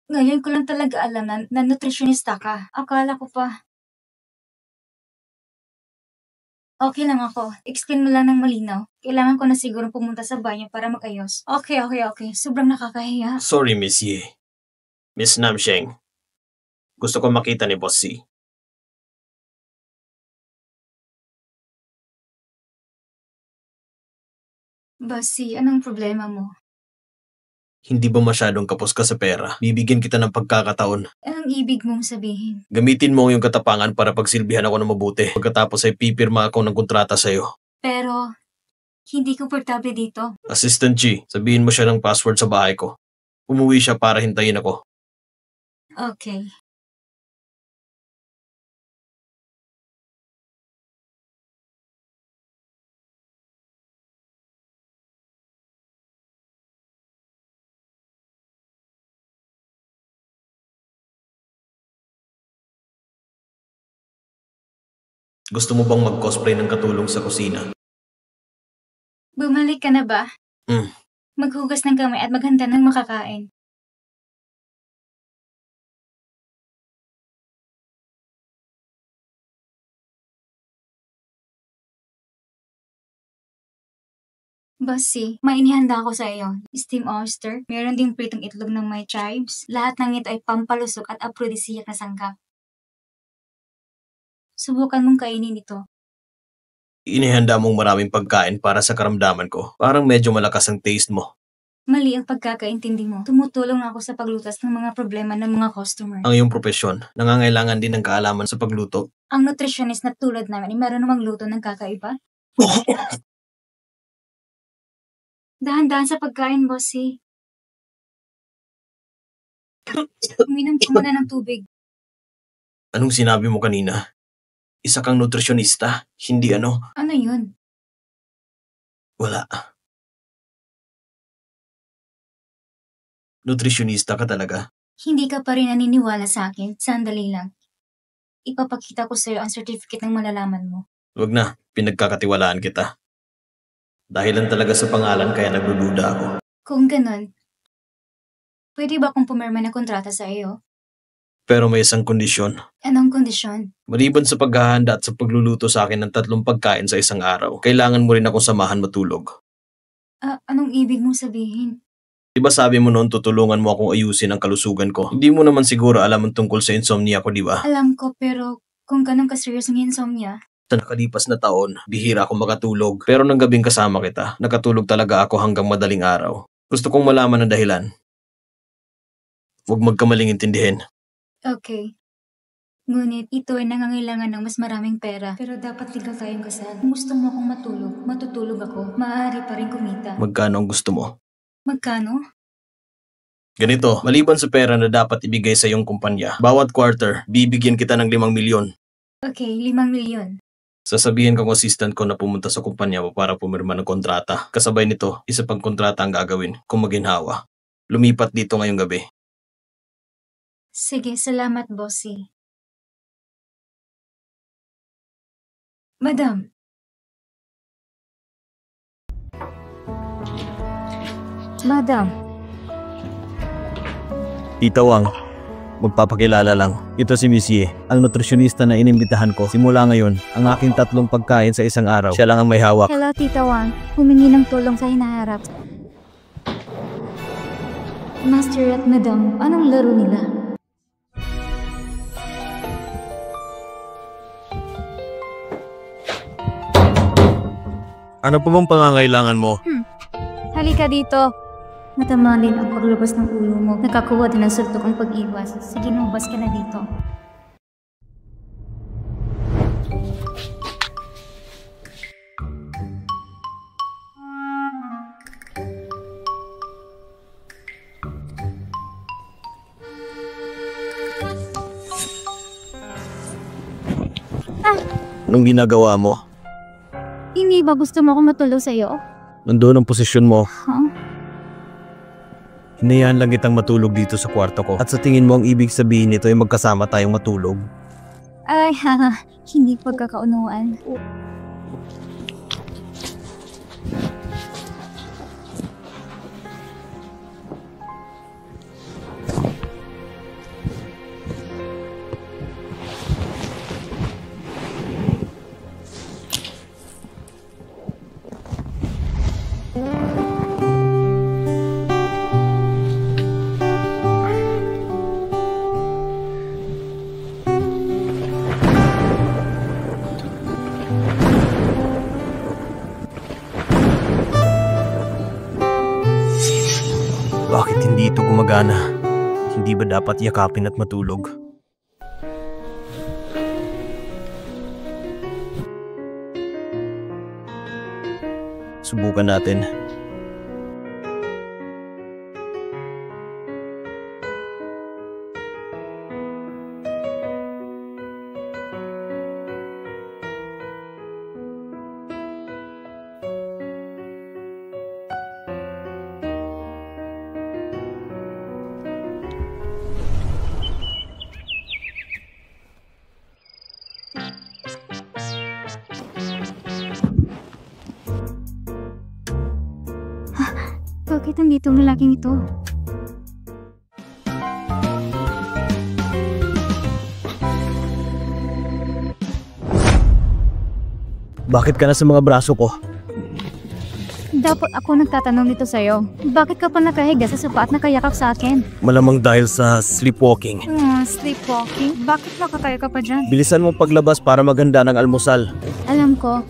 Ngayon ko lang talaga alam na nutritionista ka. Akala ko pa. Okay lang ako. Explain mo lang ng malinaw. Kailangan ko na siguro pumunta sa banyo para mag-ayos. Okay. Sobrang nakakahiya. Sorry, Miss Ye. Miss Namsheng. Gusto ko makita ni Boss C. Bossy, anong problema mo? Hindi ba masyadong kapos ka sa pera? Bibigyan kita ng pagkakataon. Anong ibig mong sabihin? Gamitin mo yung katapangan para pagsilbihan ako ng mabuti. Pagkatapos ay pipirma ako ng kontrata sa'yo. Pero, hindi komportable dito. Assistant G, sabihin mo siya ng password sa bahay ko. Umuwi siya para hintayin ako. Okay. Gusto mo bang mag-cosplay ng katulong sa kusina? Bumalik ka na ba? Maghugas ng kamay at maghanda ng makakain. Bossy, may inihanda ako sa iyo. Steam oyster, meron ding pritong itlog ng may chives. Lahat ng ito ay pampalusok at aphrodisiac na sangkap. Subukan mong kainin ito. Inihanda mong maraming pagkain para sa karamdaman ko. Parang medyo malakas ang taste mo. Mali ang pagkakaintindi mo. Tumutulong ako sa paglutas ng mga problema ng mga customer. Ang iyong propesyon, nangangailangan din ng kaalaman sa pagluto. Ang nutritionist na tulad namin ay meron namang luto ng kakaiba. Dahan-dahan sa pagkain, Bossy. Uminom ka muna ng tubig. Anong sinabi mo kanina? Isa kang nutrisyonista, hindi ano? Ano yun? Wala. Nutrisyonista ka talaga? Hindi ka pa rin naniniwala sa akin. Sandali lang. Ipapakita ko sa'yo ang certificate ng malalaman mo. Huwag na, pinagkakatiwalaan kita. Dahil lang talaga sa pangalan kaya nagdududa ako. Kung ganun, pwede ba akong pumirma ng kontrata sa iyo? Pero may isang kondisyon. Anong kondisyon? Maliban sa paghahanda at sa pagluluto sa akin ng 3 pagkain sa isang araw, kailangan mo rin akong samahan matulog. Anong ibig mong sabihin? Diba sabi mo noon tutulungan mo akong ayusin ang kalusugan ko? Hindi mo naman siguro alam ang tungkol sa insomnia ko, di ba? Alam ko, pero kung ganun ka-serious ang insomnia, Sa nakalipas na taon, bihira ako makatulog. Pero nang gabing kasama kita, nakatulog talaga ako hanggang madaling araw. Gusto kong malaman ang dahilan. Huwag magkamaling intindihin. okay. Ngunit ito ay nangangailangan ng mas maraming pera. Pero dapat legal tayong kasal. Kung gusto mo akong matulog, matutulog ako. Maaari pa rin kumita. Magkano ang gusto mo? Magkano? Ganito, maliban sa pera na dapat ibigay sa iyong kumpanya, bawat quarter, bibigyan kita ng 5 milyon. Okay, 5 milyon. Sasabihin kong assistant ko na pumunta sa kumpanya mo para pumirma ng kontrata. Kasabay nito, isa pang kontrata ang gagawin kung maginhawa. Lumipat dito ngayong gabi. Sige, salamat, bossy. Madam. Madam. Tita Wang, magpapakilala lang. Ito si Monsieur, ang nutritionista na inimbitahan ko. Simula ngayon, ang aking 3 pagkain sa isang araw, siya lang ang may hawak. Hello, Tita Wang. Humingi ng tulong sa hinaharap. Master at Madam, anong laro nila? Ano pa bang pangangailangan mo? Halika dito. Matama din ang paglabas ng ulo mo. Nakakuha din ng suntok ang pag-iwas. Sige, lumabas ka na dito. Anong ginagawa mo? Hindi ba gusto mo akong matulog sa'yo? Nandoon ang posisyon mo. Huh? Hinayaan lang kitang matulog dito sa kwarto ko. At sa tingin mo ang ibig sabihin nito ay magkasama tayong matulog? Ay, hindi pagkakaunuan. Bakit hindi ito gumagana? Hindi ba dapat yakapin at matulog? Subukan natin. Bakit nandito ang lalaking ito? Bakit ka na sa mga braso ko? Dapat ako nagtatanong nito sa'yo. Bakit ka pa nakahiga sa sofa at nakayakap sa akin? Malamang dahil sa sleepwalking. Sleepwalking? Bakit nakatayo ka pa dyan? Bilisan mo paglabas para maganda ng almusal. Alam ko.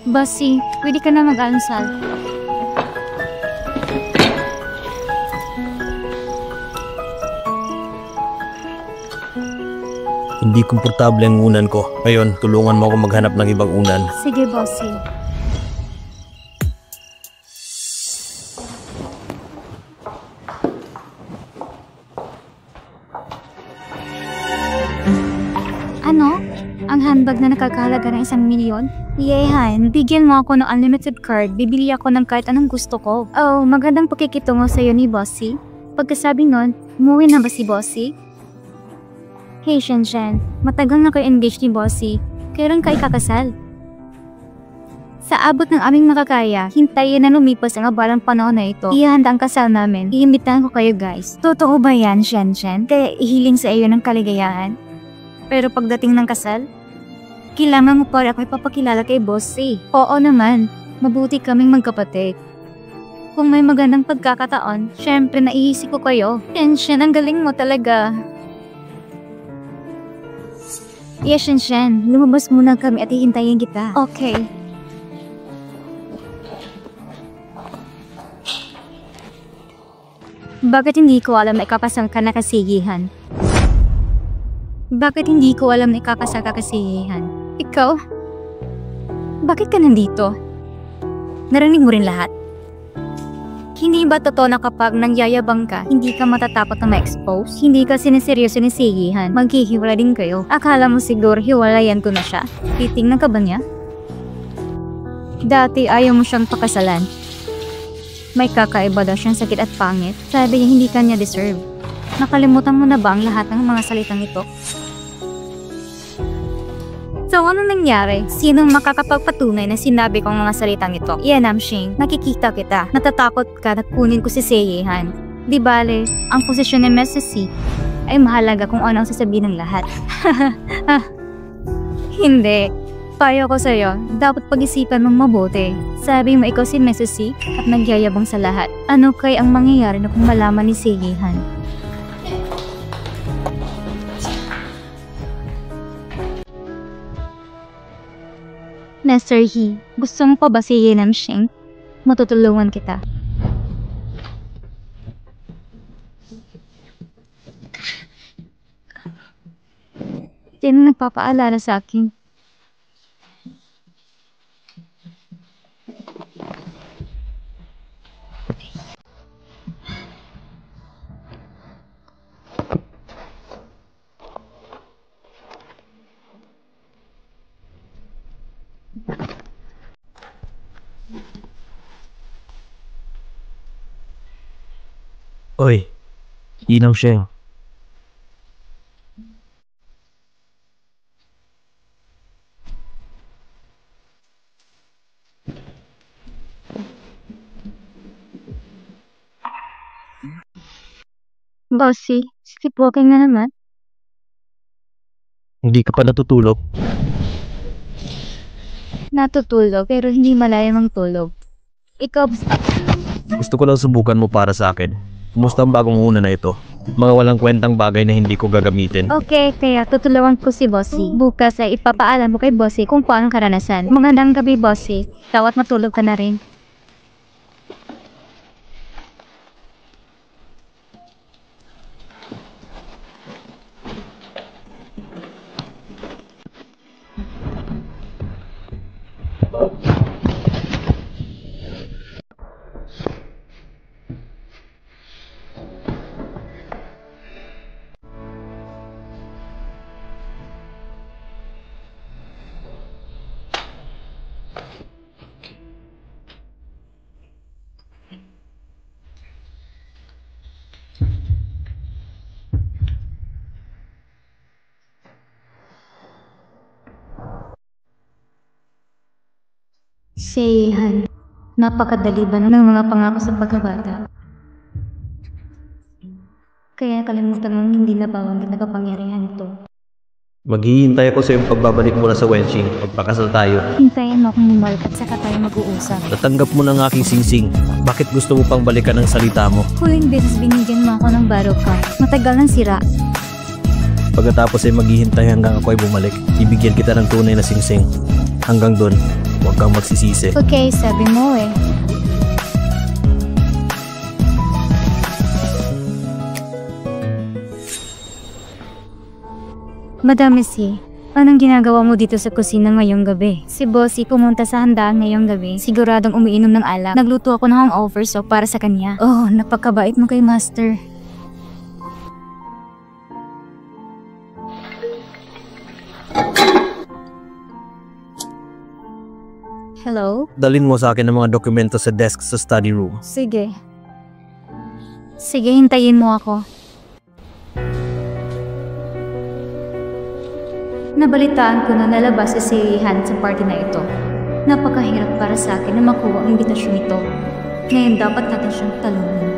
Bossy, pwede ka na mag-almusal. Hindi komportable ang unan ko. Ngayon, tulungan mo ako maghanap ng ibang unan. Sige, Bossy. Ano? Ang handbag na nakakahalaga ng 1 milyon? Yehan, bigyan mo ako ng unlimited card. Bibili ako ng kahit anong gusto ko. Oh, magandang pakikitungo sa'yo ni Bossy. Pagkasabi nun, umuwi na ba si Bossy? Hey, Shenshen. Matagal na kayo engaged ni Bossy. Kailan kayo kakasal? Sa abot ng aming makakaya, hintayin na lumipas ang abalang panahon na ito. Ihanda ang kasal namin. Iimbitahan ko kayo, guys. Totoo ba yan, Shenshen? Kaya ihiling sa iyo ng kaligayahan? Pero pagdating ng kasal, kailangan mo para ako ipapakilala kay Bossy. Oo naman, mabuti kaming magkapatid. Kung may magandang pagkakataon, syempre naiisip ko kayo. Shenshen, ang galing mo talaga. Yes, Shenshen, lumabas muna kami at hihintayin kita. Okay. Bakit hindi ko alam na ikapasang ka na kasigihan? Bakit hindi ko alam na ikakasal ka si Yehan? Ikaw? Bakit ka nandito? Narinig mo rin lahat? Hindi ba totoo na kapag nangyayabang ka, hindi ka matatakot na ma-expose? Hindi ka siniseryoso ni Yehan, maghihiwala din kayo. Akala mo siguro hiwalayan ko na siya? Titingnan ka ba niya? Dati ayaw mo siyang pakasalan. May kakaiba daw siyang sakit at pangit. Sabi niya hindi ka niya deserve. Nakalimutan mo na ba ang lahat ng mga salitang ito? So ano nangyari? Sinong makakapagpatunay na sinabi ko ang mga salitang ito? Yan Namshing, nakikita kita. Natatakot ka na kunin ko si Yehan. Di bale, ang posisyon ni Mrs. C ay mahalaga kung ano ang sasabihin ng lahat. Hindi. Payo ko sa'yo, dapat pag-isipan mong mabuti. Sabi mo ikaw si Mrs. C at nagyayabang sa lahat. Ano kay ang mangyayari na kung malaman ni Yehan? Master He, gusto mo pa ba si Namshing? Matutulungan kita. Sino nagpapaalala sa akin? Oy, inaw siya. Bossy, sleepwalking na naman. Hindi ka pa natutulog. Natutulog pero hindi malayo ang tulog. Ikaw, Gusto ko lang subukan mo para sa akin. Kumusta ang bagong una na ito? Mga walang kwentang bagay na hindi ko gagamitin. okay, kaya tutulungan ko si Bossy. Bukas ay ipapaalam mo kay Bossy kung paano karanasan. Magandang gabi, Bossy. Tawat matulog ka na rin. Yehan, napakadali ba ng mga pangako sa pagkabata? Kaya kalimutan mong hindi nabawang ang nakapangyarihan ito. Maghihintay ako sa iyong pagbabalik mula sa Wenching. Magpakasal tayo. Hintayin mo akong bumalik at saka tayo mag-uusap. Natanggap mo ng aking singsing. Bakit gusto mo pang balikan ang salita mo? Huling beses binigyan mo ako ng baro ka. Matagal nang sira. Pagkatapos ay maghihintay hanggang ako ay bumalik. Ibigyan kita ng tunay na singsing. Hanggang doon, huwag kang magsisisi. Okay, sabi mo eh. Madam Missy, anong ginagawa mo dito sa kusina ngayong gabi? Si Bossy pumunta sa handaan ngayong gabi. Siguradong umiinom ng alak. Nagluto ako ng hangover so para sa kanya. Oh, napakabait mo kay Master. Hello? Dalhin mo sa akin ang mga dokumento sa desk sa study room. Sige. Sige, hintayin mo ako. Nabalitaan ko na nalabas si Yehan sa party na ito. Napakahirap para sa akin na makuha ang imbitasyon nito. Ngayon dapat natin siyang talunin.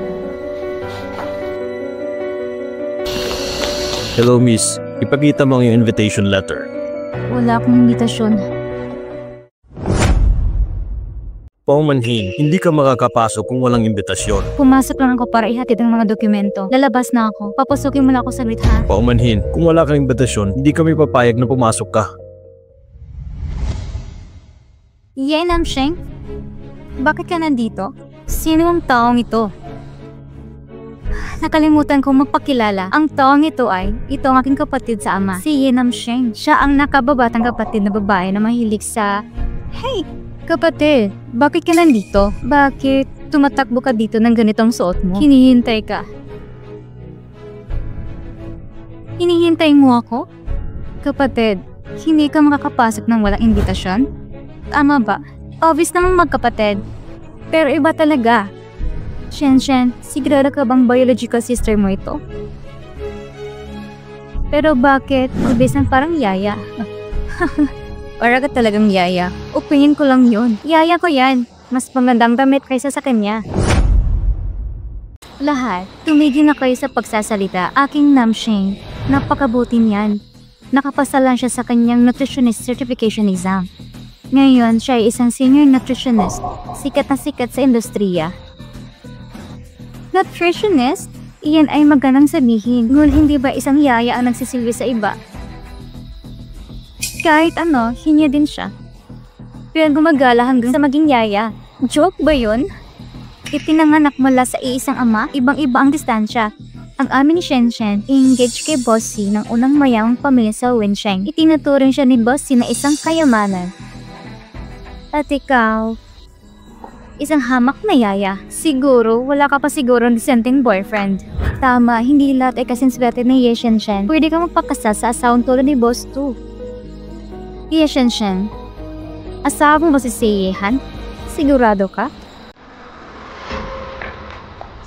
Hello, miss. Ipakita mo ang iyong invitation letter. Wala akong imbitasyon. Paumanhin, hindi ka makakapasok kung walang imbitasyon. Pumasok lang ako para ihatid ang mga dokumento. Lalabas na ako. Papasukin mo na ako saglit ha. Paumanhin, kung wala kang imbitasyon, hindi kami papayag na pumasok ka. Namshing? Bakit ka nandito? Sino ang taong ito? Nakalimutan kong magpakilala. Ang taong ito ay, ito ang aking kapatid sa ama, si Ye Namsheng. Siya ang nakababatang kapatid na babae na mahilig sa... Hey, kapatid, bakit ka nandito? Bakit tumatakbo ka dito ng ganitong suot mo? Hinihintay ka. Hinihintay mo ako? Kapatid, hindi ka makakapasok ng walang imbitasyon? Tama ba? Obvious namang magkapatid. Pero iba talaga. Shen, sigurado ka bang biological sister mo ito? Pero bakit? Obvious na parang yaya. Para ka talagang yaya. Opinion ko lang yun. Yaya ko yan. Mas magandang damit kaysa sa kanya. Lahat, tumigil na kayo sa pagsasalita. Aking Namsheng, napakabuti niyan. Nakapasa lang siya sa kanyang nutritionist certification exam. Ngayon, siya ay isang senior nutritionist. Sikat na sikat sa industriya. Nutritionist? Iyan ay magandang sabihin. Ngunit hindi ba isang yaya ang nagsisilbi sa iba? Kahit ano, hinya din siya. Pero gumagala hanggang sa maging yaya. Joke ba yun? Ipinanganak mula sa iisang ama, ibang-iba ang distansya. Ang amin ni Shen, engaged kay Bossy ng unang mayamang pamilya sa Wensheng. Itinuturing siya ni Bossy na isang kayamanan. At ikaw, isang hamak na yaya. Siguro, wala ka pa siguro ng disenteng boyfriend. Tama, hindi lahat ay kasinswerte ni Ye Shen. Pwede ka magpakasal sa asawang tulad ni Boss 2. Ye Shen, asawa mo ba si Yehan? Sigurado ka?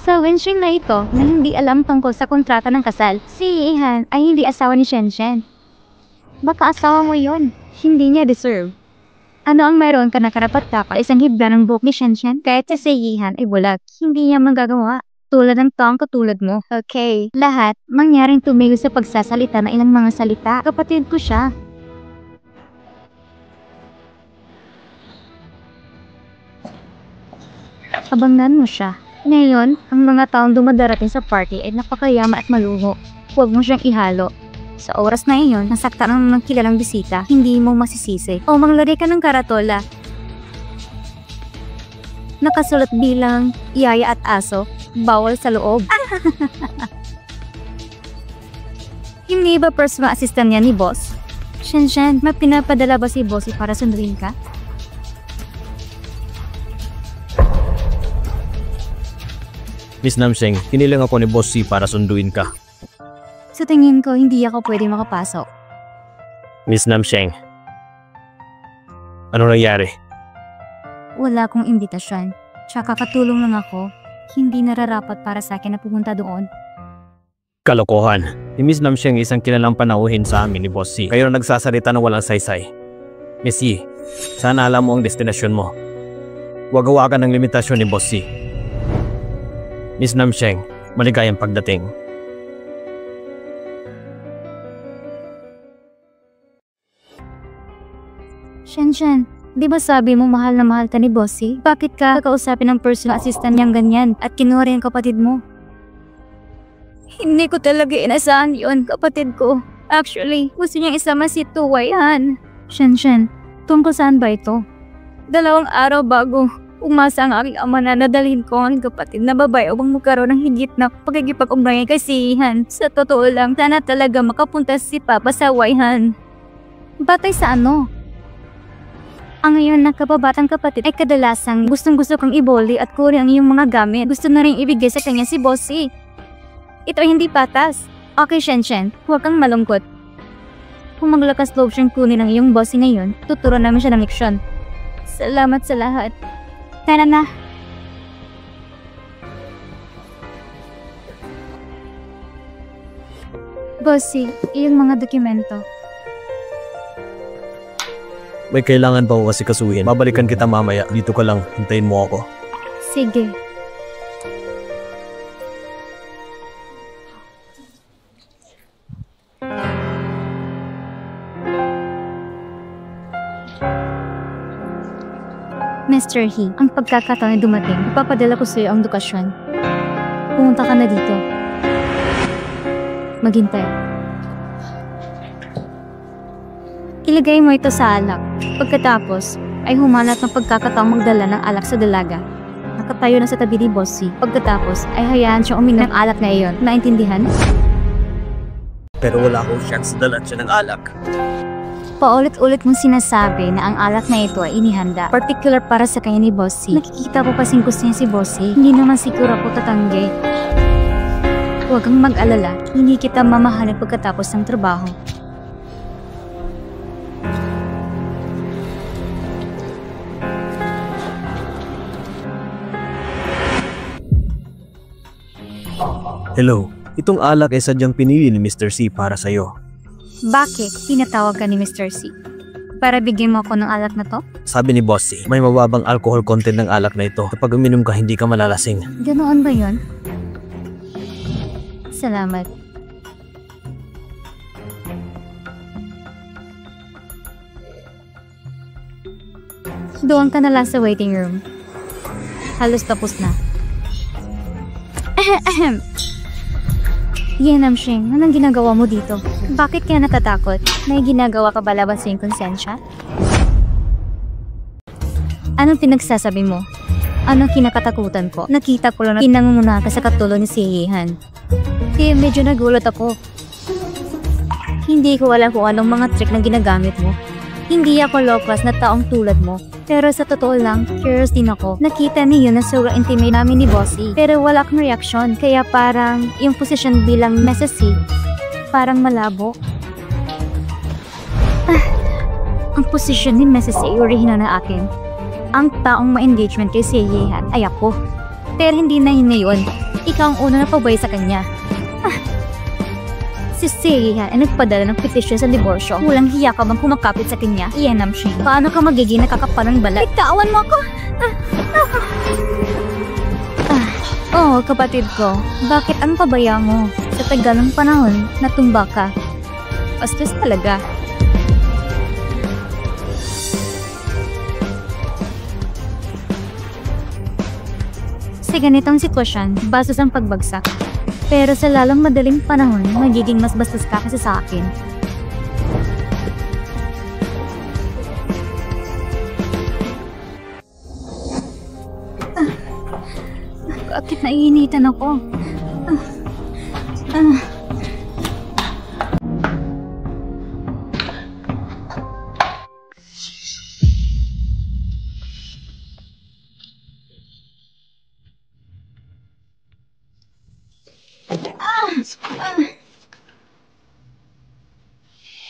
Sa Wensheng na ito, na hindi alam tungkol sa kontrata ng kasal, si Yehan ay hindi asawa ni Shen. Baka asawa mo yon, hindi niya deserve. Ano ang mayroon ka na karapat-dapat isang hibla ng buhok ni Shen? Kahit si Yehan ay bulag, hindi niya magagawa. Tulad ng taong katulad mo. Okay, lahat, mangyaring tumigil sa pagsasalita na ilang mga salita. Kapatid ko siya. Abangan mo siya. Ngayon, ang mga taong dumadarating sa party ay napakayama at maluho. Huwag mo siyang ihalo. Sa oras na iyon, nasakta ng kilalang bisita, hindi mo masisisi. O manglagay ka ng karatola. Nakasulat bilang yaya at aso, bawal sa loob. Hindi ba personal assistant niya ni boss? Shen, may pinapadala ba si Bossy para sunduin ka? Miss Namsheng, kinilang ako ni Bossy para sunduin ka. Sa tingin ko, hindi ako pwede makapasok. Miss Namsheng, ano nangyari? Wala akong imbitasyon. Tsaka katulong lang ako. Hindi nararapat para sa akin na pumunta doon. Kalokohan. Si Miss Namsheng isang kilalang panauhin sa amin ni Bossy. Kayo na nagsasalita na walang saysay. Miss Yi, sana alam mo ang destinasyon mo. Huwag hawakan ng limitasyon ni Bossy. Miss Namsheng, maligayang pagdating. Shen, di ba sabi mo mahal na mahal ka ni Bossy? Bakit ka kakausapin ng personal assistant niyang ganyan at kinuha rin ang kapatid mo? Hindi ko talaga inasahan yun, kapatid ko. Actually, gusto niyang isama si Tuwayan. Shen, tungkol saan ba ito? 2 araw bago umasa ang aking ama na nadalhin ko ang kapatid na babae upang magkaroon ng higit na pagkikipag-ugnayan kay si Yehan. Sa totoo lang, sana talaga makapunta si Papa sa Waihan. Batay sa ano? Ang ngayon na kababatang kapatid ay kadalasang gustong-gusto kong iboli at kunin ang iyong mga gamit. Gusto na rin ibigay sa kanya si Bossy. Ito ay hindi patas. Okay, Shen, huwag kang malungkot. Kung maglakas loob siyang kunin ang iyong Bossy ngayon, tuturo namin siya ng leksyon. Salamat sa lahat. Tara na. Bossy, iyong mga dokumento. May kailangan ba ako kasi kasuhin? Babalikan kita mamaya. Dito ka lang. Hintayin mo ako. Sige. Mr. He, ang pagkakataon na dumating, ipapadala ko sa iyo ang edukasyon. Pumunta ka na dito. Maghintay. Ilagay mo ito sa alak. Pagkatapos, ay humanap ng pagkakataong magdala ng alak sa dalaga. nakatayo na sa tabi ni Bossy. Pagkatapos ay hayaan siyang uminom ng alak na iyon. Naintindihan? Pero wala akong chance na dalan siya ng alak. Paulit-ulit mong sinasabi na ang alak na ito ay inihanda, particular para sa kanya ni Bossy. Nakikita ko kasing gusto niya si Bossy, hindi naman siguro ako tatanggi. Huwag kang mag-alala, hindi kita mamahalin pagkatapos ng trabaho. Hello, itong alak ay sadyang pinili ni Mr. C para sa'yo. Bakit tinatawag ka ni Mr. C? Para bigyan mo ako ng alak na to? Sabi ni Boss C, may mababang alcohol content ng alak na ito. Kapag uminom ka, hindi ka malalasing. Ganoon ba yun? Salamat. Doon ka na lang sa waiting room. Halos tapos na. Ahem. Yan, Namshing, anong ginagawa mo dito? Bakit kaya natatakot? May ginagawa ka ba laban sa iyong konsensya? Anong pinagsasabi mo? Anong kinakatakutan ko? Nakita ko lang na pinangunguna ka sa katulo ni si Yehan. Kaya medyo nagulat ako. Hindi ko alam kung anong mga trick na ginagamit mo. Hindi ako low-class na taong tulad mo. Pero sa totoo lang, curious din ako. Nakita niyo na sobrang intimate namin ni Bossy. Pero wala akong reaksyon. Kaya parang yung posisyon bilang Mrs. C, parang malabo. Ang posisyon ni Mrs. C original na akin. Ang taong ma-engagement kay si Yehan ay ako. Pero hindi na yun ngayon. Ikaw ang una na pabay sa kanya. Si Yehan ay nagpadala ng petisyon sa diborsyo. Walang hiya ka bang kumakapit sa kanya? Iyan, Namshing. Paano ka magiging nakakapalang balat? Itawan mo ako! Oo, kapatid ko. Bakit ang pabaya mo? Sa tagal ng panahon, natumba ka. Bastos talaga. Sa ganitong sitwasyon, bastos ang pagbagsak. Pero sa lalong madaling panahon, magiging mas bastos ka kasi sa akin. Bakit naiinitan ako?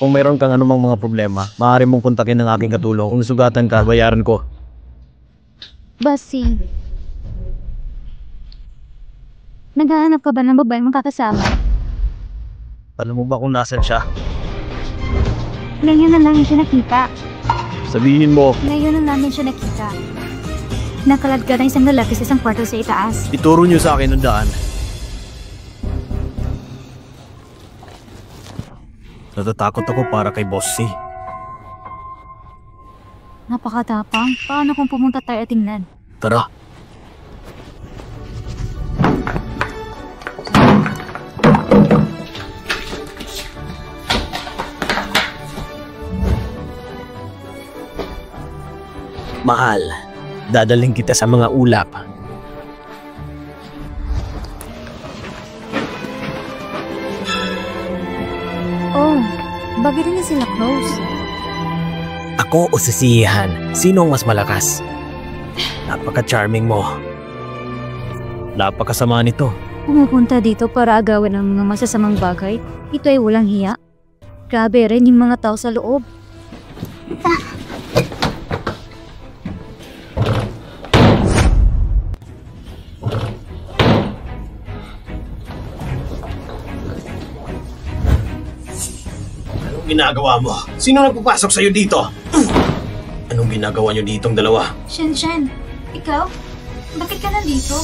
Kung mayroon kang anumang mga problema, maaari mong kontakin ng aking katulong. Kung sugatan ka, bayaran ko. Bossy, naghahanap ka ba ng babaeng makakasama? Alam mo ba kung nasan siya? Ngayon na namin siya nakita. Sabihin mo. Ngayon na namin siya nakita. Nakalad ka na isang lalaki sa isang kwarto sa itaas. Ituro niyo sa akin ang daan. Natatakot ako para kay Boss C. Napakatapang. Paano kung pumunta tayo at tingnan? Tara. Mahal, dadaling kita sa mga ulap. Oh, bakit hindi sila close? Ako o si Yehan, sino ang mas malakas? Napaka-charming mo. Napakasama nito. Pumupunta dito para agawin ang mga masasamang bagay. Ito ay walang hiya. Grabe rin yung mga tao sa loob. Ginagawa mo? Sino nagpapasok sa'yo dito? Anong ginagawa niyo ditong dalawa? Shen, ikaw? Bakit ka nandito?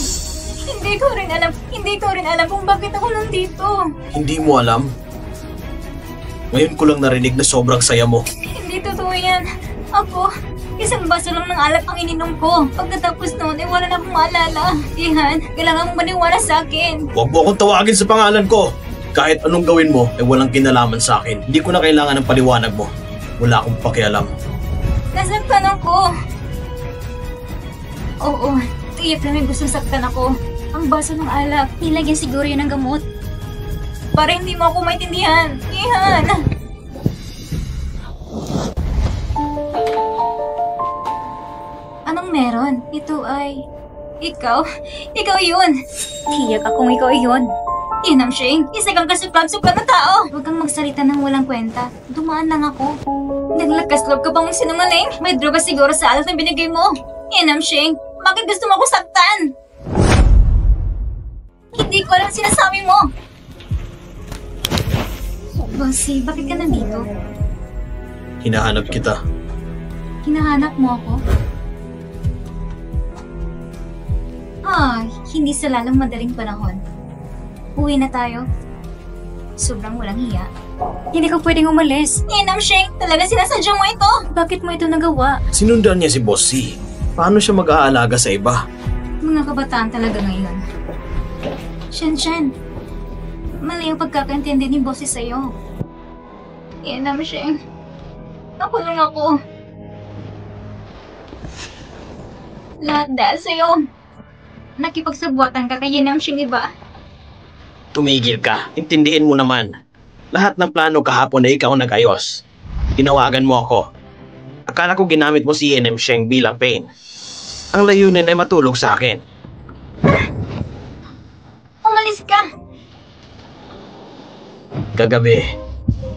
Hindi ko rin alam kung bakit ako nandito. Hindi mo alam? Ngayon ko lang narinig na sobrang saya mo. Hindi totoo yan. Ako, isang baso lang ng alak ang ininom ko. Pagkatapos noon, wala na akong maalala. Ihan, kailangan mong maniwala sa akin. Huwag mo akong tawagin sa pangalan ko. Kahit anong gawin mo, ay walang kinalaman sa akin. Hindi ko na kailangan ng paliwanag mo. Wala akong pakialam. Nasaktan ako. Oo, Tiyak na may gustong saktan ako. Ang baso ng alak, nilagyan siguro yun ng gamot. Para hindi mo ako maintindihan. Ihan! Anong meron? Ito ay... Ikaw? Ikaw yun! Tiyak akong ikaw yun. Sheng, isa kang kasuplag-suplag na tao! Huwag kang magsalita ng walang kwenta. Dumaan lang ako. Naglakas-loob ka bang sinungaling? May droga siguro sa alat na binigay mo. Sheng, bakit gusto mo ako saktan? Hindi ko alam sinasabi mo. Bossy, bakit ka nandito? Hinahanap kita. Hinahanap mo ako? Hindi sa lalong madaling panahon. Uwi na tayo. Sobrang walang hiya. Hindi ka pwedeng umalis. Sheng, talaga sinasadya mo ito. Bakit mo ito nagawa? Sinundan niya si Bossy. Paano siya mag-aalaga sa iba? Mga kabataan talaga ngayon. Shen, mali ang pagkakaintindi ni Bossy sa'yo. Sheng, nakulong ako. Lahat dahil sa'yo. Nakipagsabuatan ka kay Sheng, iba? Tumigil ka. Intindihin mo naman. Lahat ng plano kahapon na ikaw nag-ayos. Tinawagan mo ako. Akala ko ginamit mo si Sheng bilang pain. Ang layunin ay matulog sa akin. Umalis ka! Kagabi,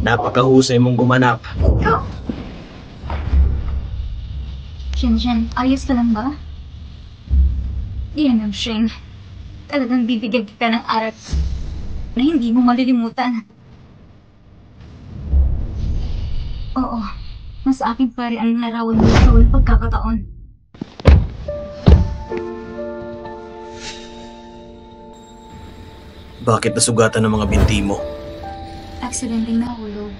napakahusay mong gumanap. Ikaw? Shen, ayos ka lang ba? Sheng, talagang bibigyan kita ng aral na hindi mo malilimutan. Oo, mas akin pa rin ang larawan mo sa walang pagkakataon. Bakit nasugatan ng mga binti mo? Aksidenteng nahulog.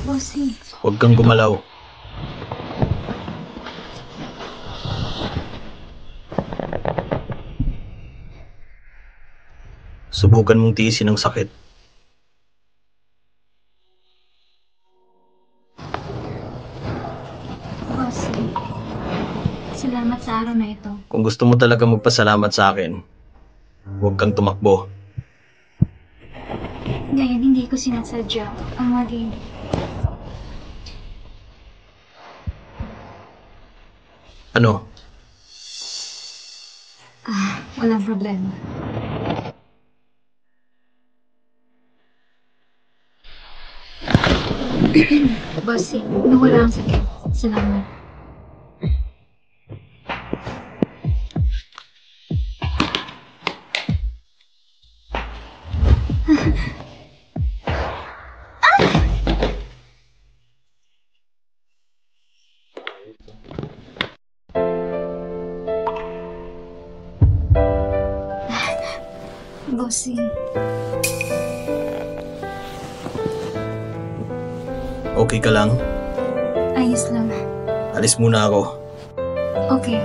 Bossy. Huwag kang gumalaw. Subukan mong tiisin ang sakit. Bossy, salamat sa araw na ito. Kung gusto mo talaga magpasalamat sa akin, huwag kang tumakbo. Ngayon hindi ko sinasadya ang maging... Ano? Walang problema. Bossy, nawala ang sakit. Salamat. Bossy. Okay ka lang? Ayos lang. Alis muna ako. Okay.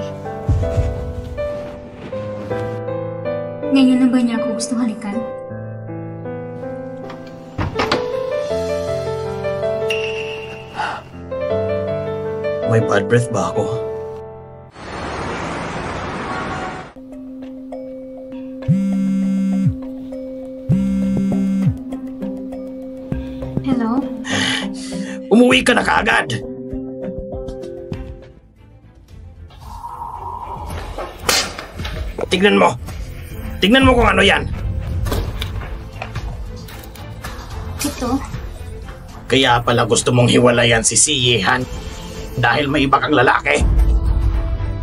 Ngayon na ba niya ako gustong halikan? May bad breath ba ako? Hello? Umuwi ka na kaagad! Tignan mo! Tignan mo kung ano yan! Ito? Kaya pala gusto mong hiwalayan si Siyehan dahil may iba kang lalaki.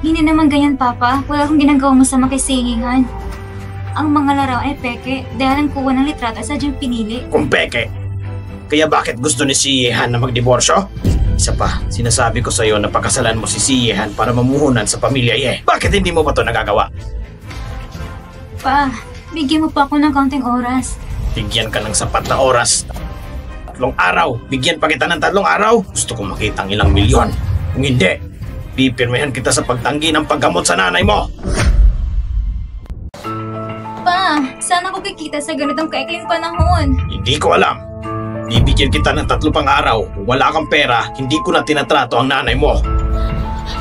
Hindi naman ganyan, Papa. Wala akong ginagawang masama kay Siyehan. Ang mga larawan ay peke dahil ang kuha ng litrato ay sadyang pinili. Kung peke, kaya bakit gusto ni Siyehan na magdiborsyo? Isa pa, sinasabi ko sa'yo na pakasalan mo si Siyehan para mamuhunan sa pamilya Ye. Bakit hindi mo ba ito nagagawa? Pa, bigyan mo pa ako ng kaunting oras. Bigyan ka ng sapat na oras. 3 araw. Bigyan pa kita ng 3 araw. Gusto ko makita ang ilang milyon. Kung hindi, Pipirmehan kita sa pagtanggi ng paggamot sa nanay mo! Pa, saan ako kikita sa ganitong kaikling panahon? Hindi ko alam. Bibigyan kita ng 3 pang araw. Kung wala kang pera, hindi ko na tinatrato ang nanay mo.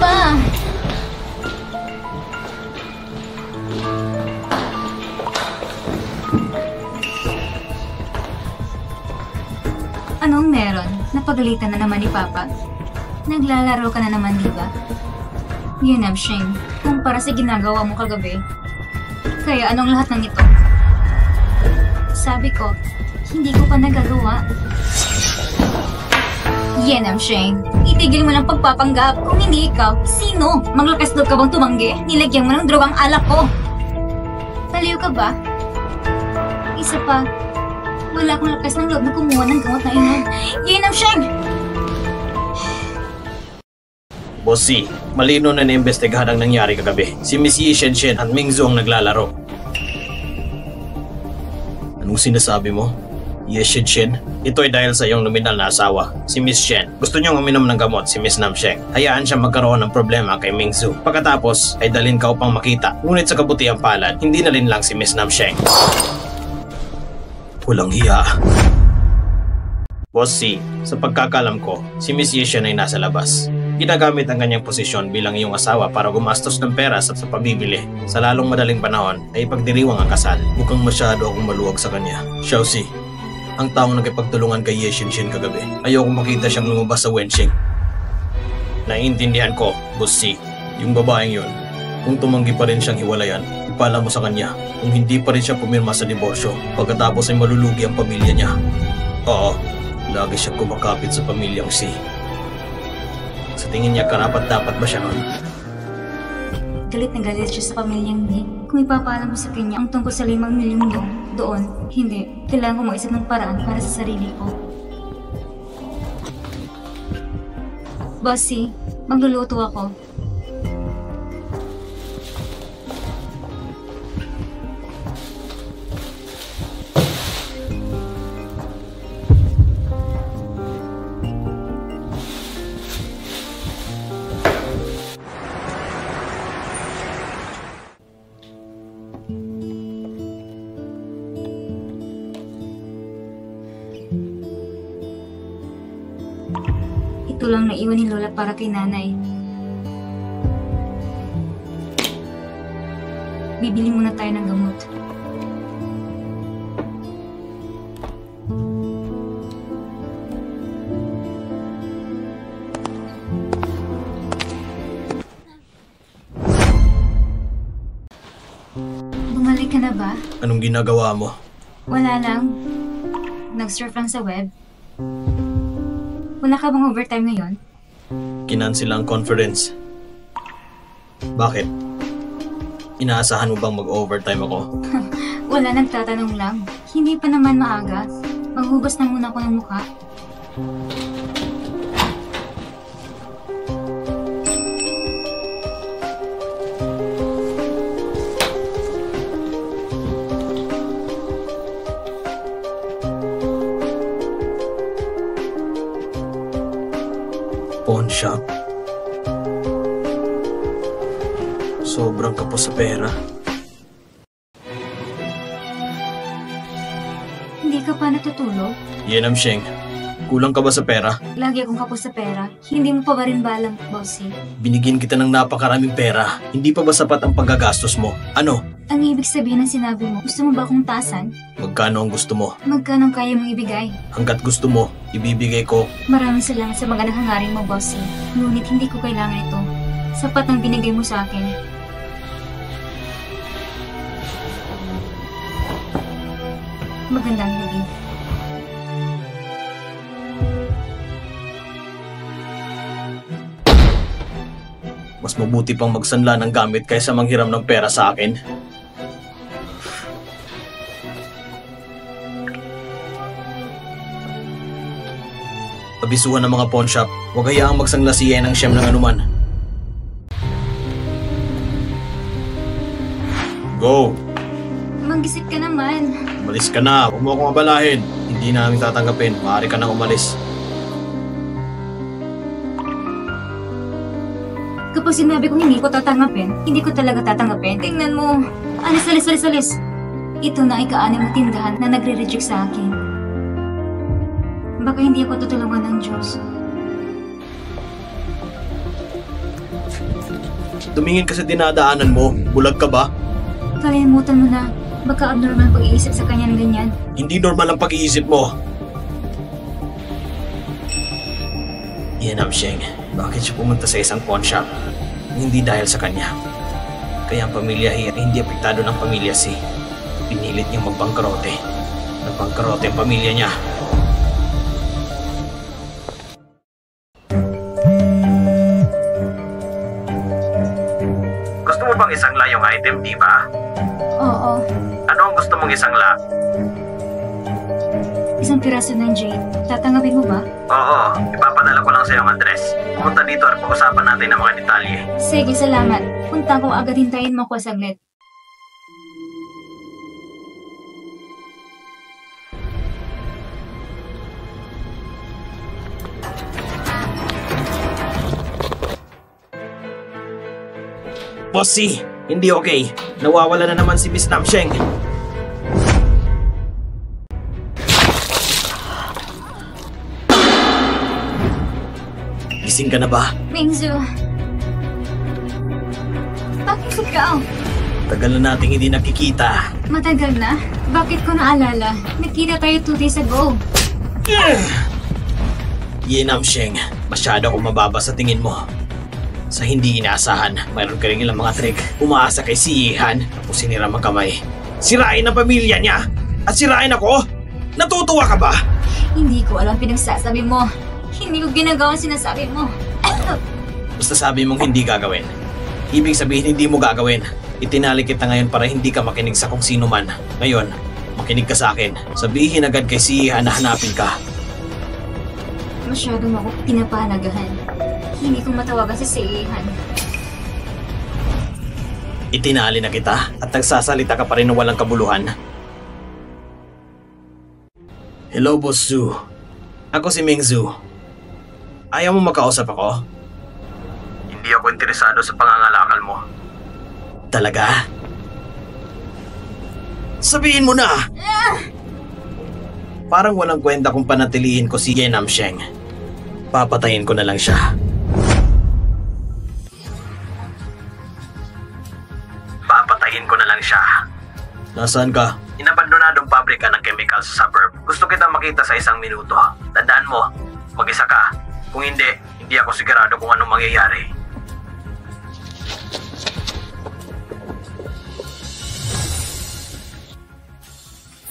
Pa! Anong meron? Napagalitan na naman ni Papa? Naglalaro ka na naman, di ba? Yun, Shane. Kumpara sa ginagawa mo kagabi. Kaya anong lahat ng ito? Sabi ko, hindi ko pa nagagawa. Yan, Shane. Itigil mo ng pagpapanggap. Kung hindi ikaw, sino? Maglakas loob ka bang tumanggi? Nilagyan mo ng drogang alak ko. Baliw ka ba? Isa pa, wala akong lakas ng loob na kumuha ng gamot na inom. Yan, Shane! Bossy, malino na naimbestigahan ang nangyari kagabi. Si Miss Yi Shenshen at Ming Zhu ang naglalaro. Anong sinasabi mo? Yi Shenshen? Ito ay dahil sa iyong nominal na asawa, si Miss Shen. Gusto niyong uminom ng gamot si Miss Namsheng. Hayaan siya magkaroon ng problema kay Ming Zhu. Pagkatapos ay dalhin ka upang makita. Ngunit sa kabutiang palad, hindi na rin lang si Miss Namsheng. Walang hiya. Bossy, sa pagkakalam ko, si Miss Yi Shen ay nasa labas. Ginagamit ang kanyang posisyon bilang iyong asawa para gumastos ng pera sa pabibili. Sa lalong madaling panahon ay ipagdiriwang ang kasal. Mukhang masyado akong maluwag sa kanya. Xiaoxi, ang taong nagkipagtulungan kay Ye Shinshin kagabi. Ayoko makita siyang lumabas sa Wenxing. Naiintindihan ko, Bossy, yung babaeng yun. Kung tumanggi pa rin siyang hiwalayan, ipala mo sa kanya. Kung hindi pa rin siya pumirma sa diborsyo, pagkatapos ay malulugi ang pamilya niya. Oo, lagi siyang kumakapit sa pamilyang Si. Sa tingin niya, karapat-dapat ba siya nun? Galit na galit siya sa pamilyang Ni. Kung ipapaalam mo sa kanya ang tungkol sa 5 milyong doon, hindi. Kailangan ko mag-isip ng paraan para sa sarili ko. Bossy, magluluto ako. Ito lang naiwan ni Lola para kay nanay. Bibili muna tayo ng gamot. Bumalik ka na ba? Anong ginagawa mo? Wala lang. Nag-surf lang sa web. Wala ka bang overtime ngayon? Kinansila ang conference. Bakit? Inaasahan mo bang mag-overtime ako? Wala, nagtatanong lang. Hindi pa naman maaga. Maghugas na muna ako ng mukha. Pawn shop. Sobrang kapos sa pera. Hindi ka pa natutulog? Yan, Sheng. Kulang ka ba sa pera? Lagi akong kapos sa pera. Hindi mo pa ba rin ba alam, Bossy? Binigyan kita ng napakaraming pera. Hindi pa ba sapat ang paggagastos mo? Ano? Ang ibig sabihin ng sinabi mo, gusto mo ba akong tasan? Magkano ang gusto mo? Magkano ang kaya mong ibigay? Hanggat gusto mo, ibibigay ko. Maraming salamat sa mga nahangaring mo, Bossy. Ngunit hindi ko kailangan ito. Sapat ang binigay mo sa akin. Magandang gabi. Mas mabuti pang magsanla ng gamit kaysa manghiram ng pera sa akin. Abisuhan ng mga pawn shop, huwag hayaang magsangla si Yen ng siyam ng anuman. Go! Mag-isip ka naman. Umalis ka na, huwag mo akong abalahin. Hindi namin tatanggapin, maaari ka nang umalis. Tapos sinabi kong hindi ko tatanggapin. Hindi ko talaga tatanggapin. Tingnan mo. Alis. Ito na ika-anim mo tindahan na nagre-reject sa akin. Baka hindi ako tutulungan ng Diyos. Tumingin ka sa dinadaanan mo. Bulag ka ba? Kalimutan mo na. Baka abnormal pag-iisip sa kanya ng ganyan. Hindi normal ang pag-iisip mo. Yan Sheng. Bakit siya pumunta sa isang pawn shop? Hindi dahil sa kanya. Kaya ang pamilya He ay hindi apektado ng pamilya Si. Pinilit niyang magbangkarote. Nagbangkarote ang pamilya niya. Gusto mo bang isang layong item, di ba? Oo. Ano ang gusto mong isang la? Isang piraso ng jade. Tatanggapin mo ba? Oo, ipapadala ko lang sa iyong address. Pumunta dito at pag-usapan natin ang mga detalye. Sige, salamat. Punta ko agad, hintayin mo ko saglit. Bossy, hindi okay. Nawawala na naman si Miss Namsheng. Gising ka na ba? Mingzu. Bakit ikaw? Tagal na nating hindi nakikita. Matagal na? Bakit ko naalala? Nakita tayo 2 days ago. Ye Namsheng, masyado akong mababa sa tingin mo. Sa hindi inaasahan, mayroon ka rin ilang mga trick. Umaasa kay si Yehan, tapos sinira ang kamay. Sirain ang pamilya niya! At sirain ako! Natutuwa ka ba? Hindi ko alam pinagsasabi mo. Hindi ko ginagawa ang sinasabi mo. Basta sabi mong hindi gagawin. Ibig sabihin hindi mo gagawin. Itinali kita ngayon para hindi ka makinig sa kung sino man. Ngayon, makinig ka sa akin. Sabihin agad kay si Yehan na hanapin ka. Masyadong ako pinapanagahan. Hindi ko matawagan si Seihan. Itinali na kita at nagsasalita ka pa rin ng walang kabuluhan. Hello, Boss Zhu. Ako si Ming Zhu. Ayaw mo makausap ako? Hindi ako interesado sa pangangalakal mo. Talaga? Sabihin mo na! Parang walang kwenta kung panatilihin ko si Ye Namsheng. Papatayin ko na lang siya. Papatayin ko na lang siya. Nasaan ka? Inabandonadong pabrika ng chemical sa suburb. Gusto kita makita sa 1 minuto. Tandaan mo, mag-isa ka. Kung hindi, hindi ako sigurado kung anong mangyayari.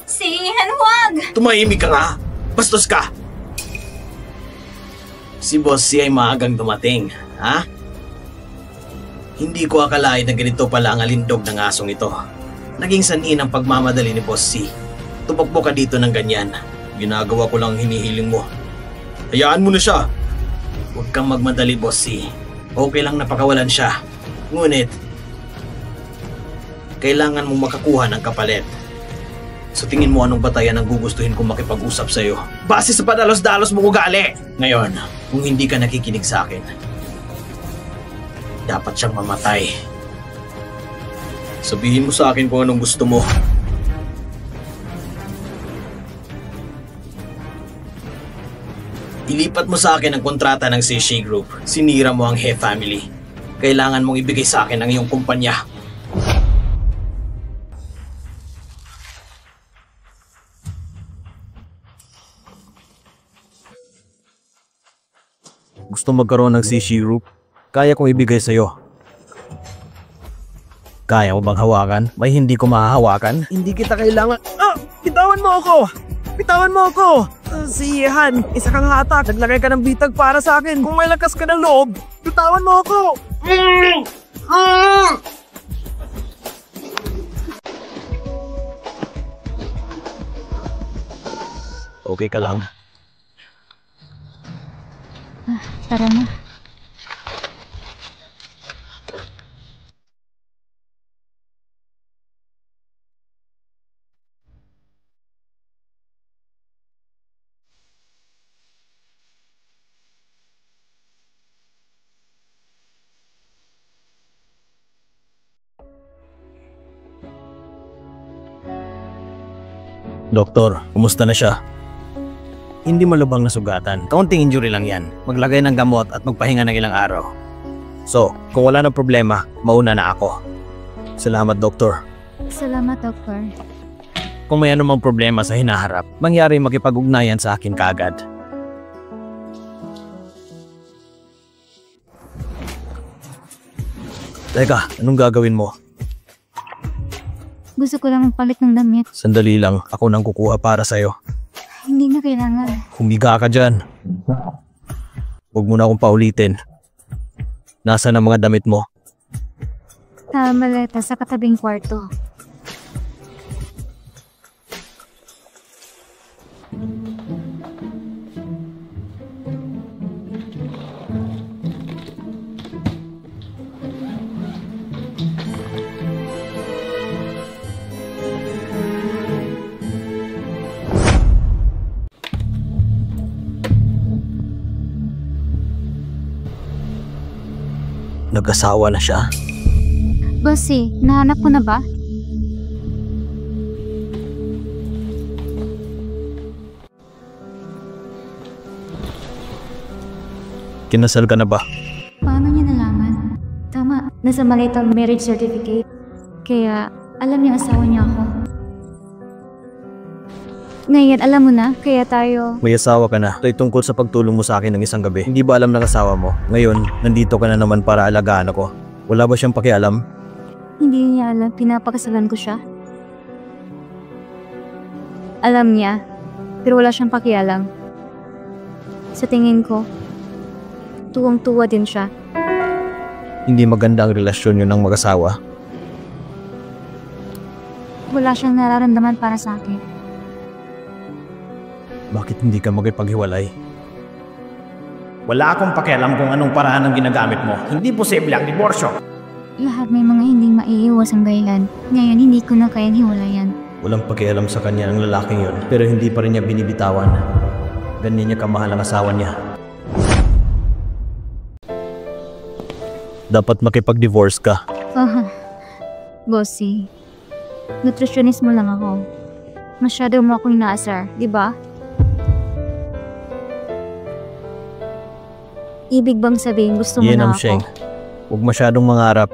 Seihan, wag! Tumahimik ka nga! Bastos ka! Si Boss Si ay maagang dumating, ha? Hindi ko akalain na ganito pala ang alindog ng asong ito. Naging sanhi ng pagmamadali ni Boss Si. Tumakbo ka dito ng ganyan. Ginagawa ko lang ang hinihiling mo. Hayaan mo na siya! Huwag kang magmadali, Boss Si. Okay lang napakawalan siya. Ngunit, kailangan mong makakuha ng kapalit. Sa tingin mo anong batayan ang gugustuhin kong makipag-usap sa'yo? Base sa padalos-dalos mong ugali! Ngayon, kung hindi ka nakikinig sa akin, dapat siyang mamatay. Sabihin mo sa akin kung anong gusto mo. Ilipat mo sa akin ang kontrata ng Seishi Group. Sinira mo ang He family. Kailangan mong ibigay sa akin ang iyong kumpanya. Gusto magkaroon ng Seishi Group? Kaya kong ibigay sa'yo. Kaya mo bang hawakan? May hindi ko mahahawakan? Hindi kita kailangan... Bitawan mo ako! Bitawan mo ako! Si Han, isa kang hatak. Naglagay ka ng bitag para sa akin. Kung may lakas ka ng loob, bitawan mo ako! Okay ka lang? Tara na. Doktor, kumusta na siya? Hindi malubhang na sugatan. Kaunting injury lang yan. Maglagay ng gamot at magpahinga ng ilang araw. So, kung wala na problema, mauna na ako. Salamat, Doktor. Salamat, Doktor. Kung may anumang problema sa hinaharap, mangyari makipag-ugnayan sa akin kaagad. Teka, anong gagawin mo? Gusto ko lang magpalit ng damit. Sandali lang, ako nang kukuha para sa'yo. Hindi na kailangan. Humiga ka dyan. Huwag mo na akong paulitin. Nasaan ang mga damit mo? Maleta sa katabing kwarto. Nag-asawa na siya. Bossy, nahanap ko na ba? Kinasal ka na ba? Paano niya nalaman? Tama, nasa malita ang marriage certificate. Kaya, alam niya asawa niya ako. Ngayon, alam mo na, kaya tayo... May asawa ka na. Ito'y tungkol sa pagtulong mo sa akin ng isang gabi. Hindi ba alam ng asawa mo? Ngayon, nandito ka na naman para alagaan ako. Wala ba siyang pakialam? Hindi niya alam, pinapakasalan ko siya. Alam niya, pero wala siyang pakialam. Sa tingin ko, tuwang-tuwa din siya. Hindi maganda ang relasyon yun ng mag-asawa. Wala siyang nararamdaman para sa akin. Bakit hindi ka magipaghiwalay? Wala akong pakialam kung anong paraan ang ginagamit mo. Hindi posible ang diborsyo. Lahat may mga hindi maiiwas ang dahilan. Ngayon, hindi ko na kayang hiwalayan. Walang pakialam sa kanya ang lalaking yun, pero hindi pa rin niya binibitawan. Ganyan niya kamahal ang asawa niya. Dapat makipag-divorce ka. Bossy, nutritionist mo lang ako. Masyado mo akong inaasar, di ba? Ibig bang sabihin gusto mo na ako? Sheng. Huwag masyadong mangarap.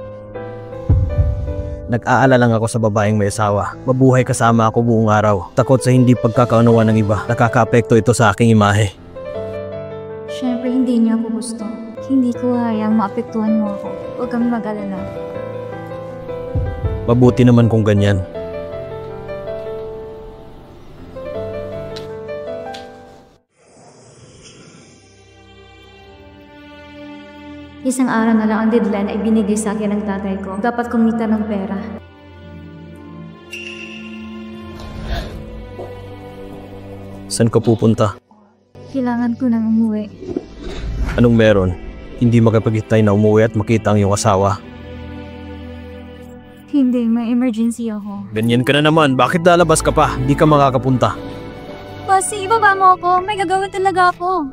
Nag-aalala lang ako sa babaeng may asawa. Mabuhay kasama ako buong araw. Takot sa hindi pagkakaunawa ng iba. Nakaka-apekto ito sa aking imahe. Siyempre hindi niya ako gusto. Hindi ko hayang maapektuhan mo ako. Huwag kang mag-alala. Mabuti naman kung ganyan. Isang araw na lang ang deadline ay binigay sa akin ng tatay ko. Dapat kumita ng pera. Saan ka pupunta? Kailangan ko nang umuwi. Anong meron? Hindi makapagitay na umuwi at makita ang iyong asawa. Hindi, may emergency ako. Ganyan ka na naman. Bakit lalabas ka pa? Hindi ka makakapunta. Bossy, ibaba mo ako. May gagawin talaga ako.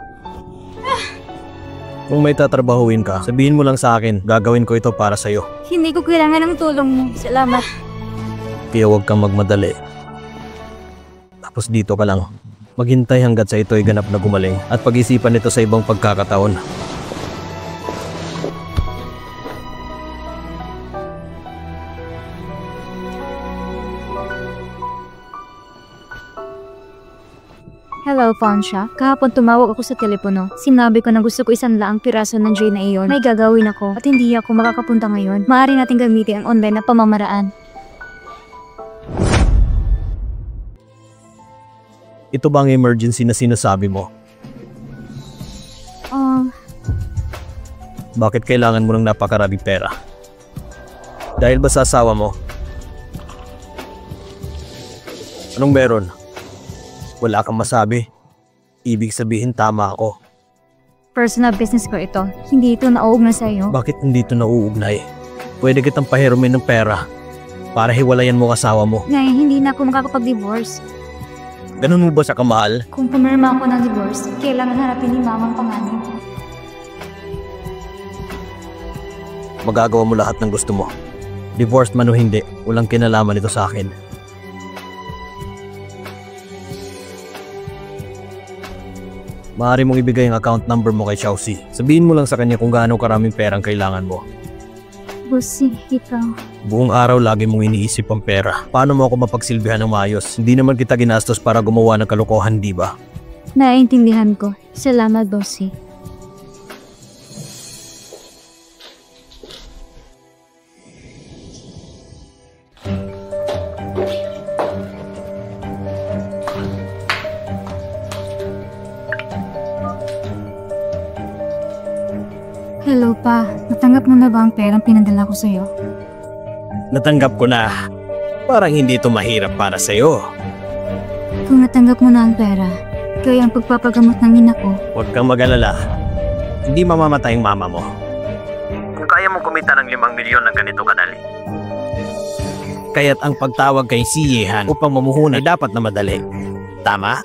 Kung may tatrabahuin ka, sabihin mo lang sa akin. Gagawin ko ito para sa'yo. Hindi ko kailangan ng tulong mo. Salamat. Kaya huwag kang magmadali. Tapos dito ka lang. Maghintay hanggat sa ito ay ganap na gumaling at pag-isipan ito sa ibang pagkakataon. Hello, Faunsha. Kahapon tumawag ako sa telepono. Sinabi ko na gusto ko 100 piraso ng J na iyon. May gagawin ako at hindi ako makakapunta ngayon. Maaari natin gamitin ang online na pamamaraan. Ito ba ang emergency na sinasabi mo? Bakit kailangan mo ng napakaraming pera? Dahil ba sa asawa mo? Anong meron? Wala kang masabi. Ibig sabihin tama ako. Personal business ko ito. Hindi ito nauugnay sa iyo. Bakit hindi ito nauugnay? Pwede kitang pahirumin ng pera para hiwalayan mo asawa mo. Ngayon, hindi na ako makakapag-divorce. Ganun mo ba sa kamahal? Kung pumirma ako ng divorce, kailangan harapin ni Mamang panganib. Magagawa mo lahat ng gusto mo. Divorced man o hindi, walang kinalaman ito sa akin. Maaari mong ibigay ang account number mo kay Xiaoxi. Sabihin mo lang sa kanya kung gaano karaming perang kailangan mo. Bossy, ikaw. Buong araw lagi mong iniisip ang pera. Paano mo ako mapagsilbihan ng maayos? Hindi naman kita ginastos para gumawa ng kalokohan, di ba? Naiintindihan ko. Salamat, Bossy. Hello pa, natanggap mo na ba ang perang pinadala ko sa'yo? Natanggap ko na. Parang hindi ito mahirap para sa'yo. Kung natanggap mo na ang pera, kaya ang pagpapagamot ng ina ko, Huwag kang mag-alala. Hindi mamamatay ang mama mo. Kung kaya mong kumita ng 5 milyon ng ganito kadali. Kaya't ang pagtawag kay si Yehan upang mamuhunan ay dapat na madali. Tama?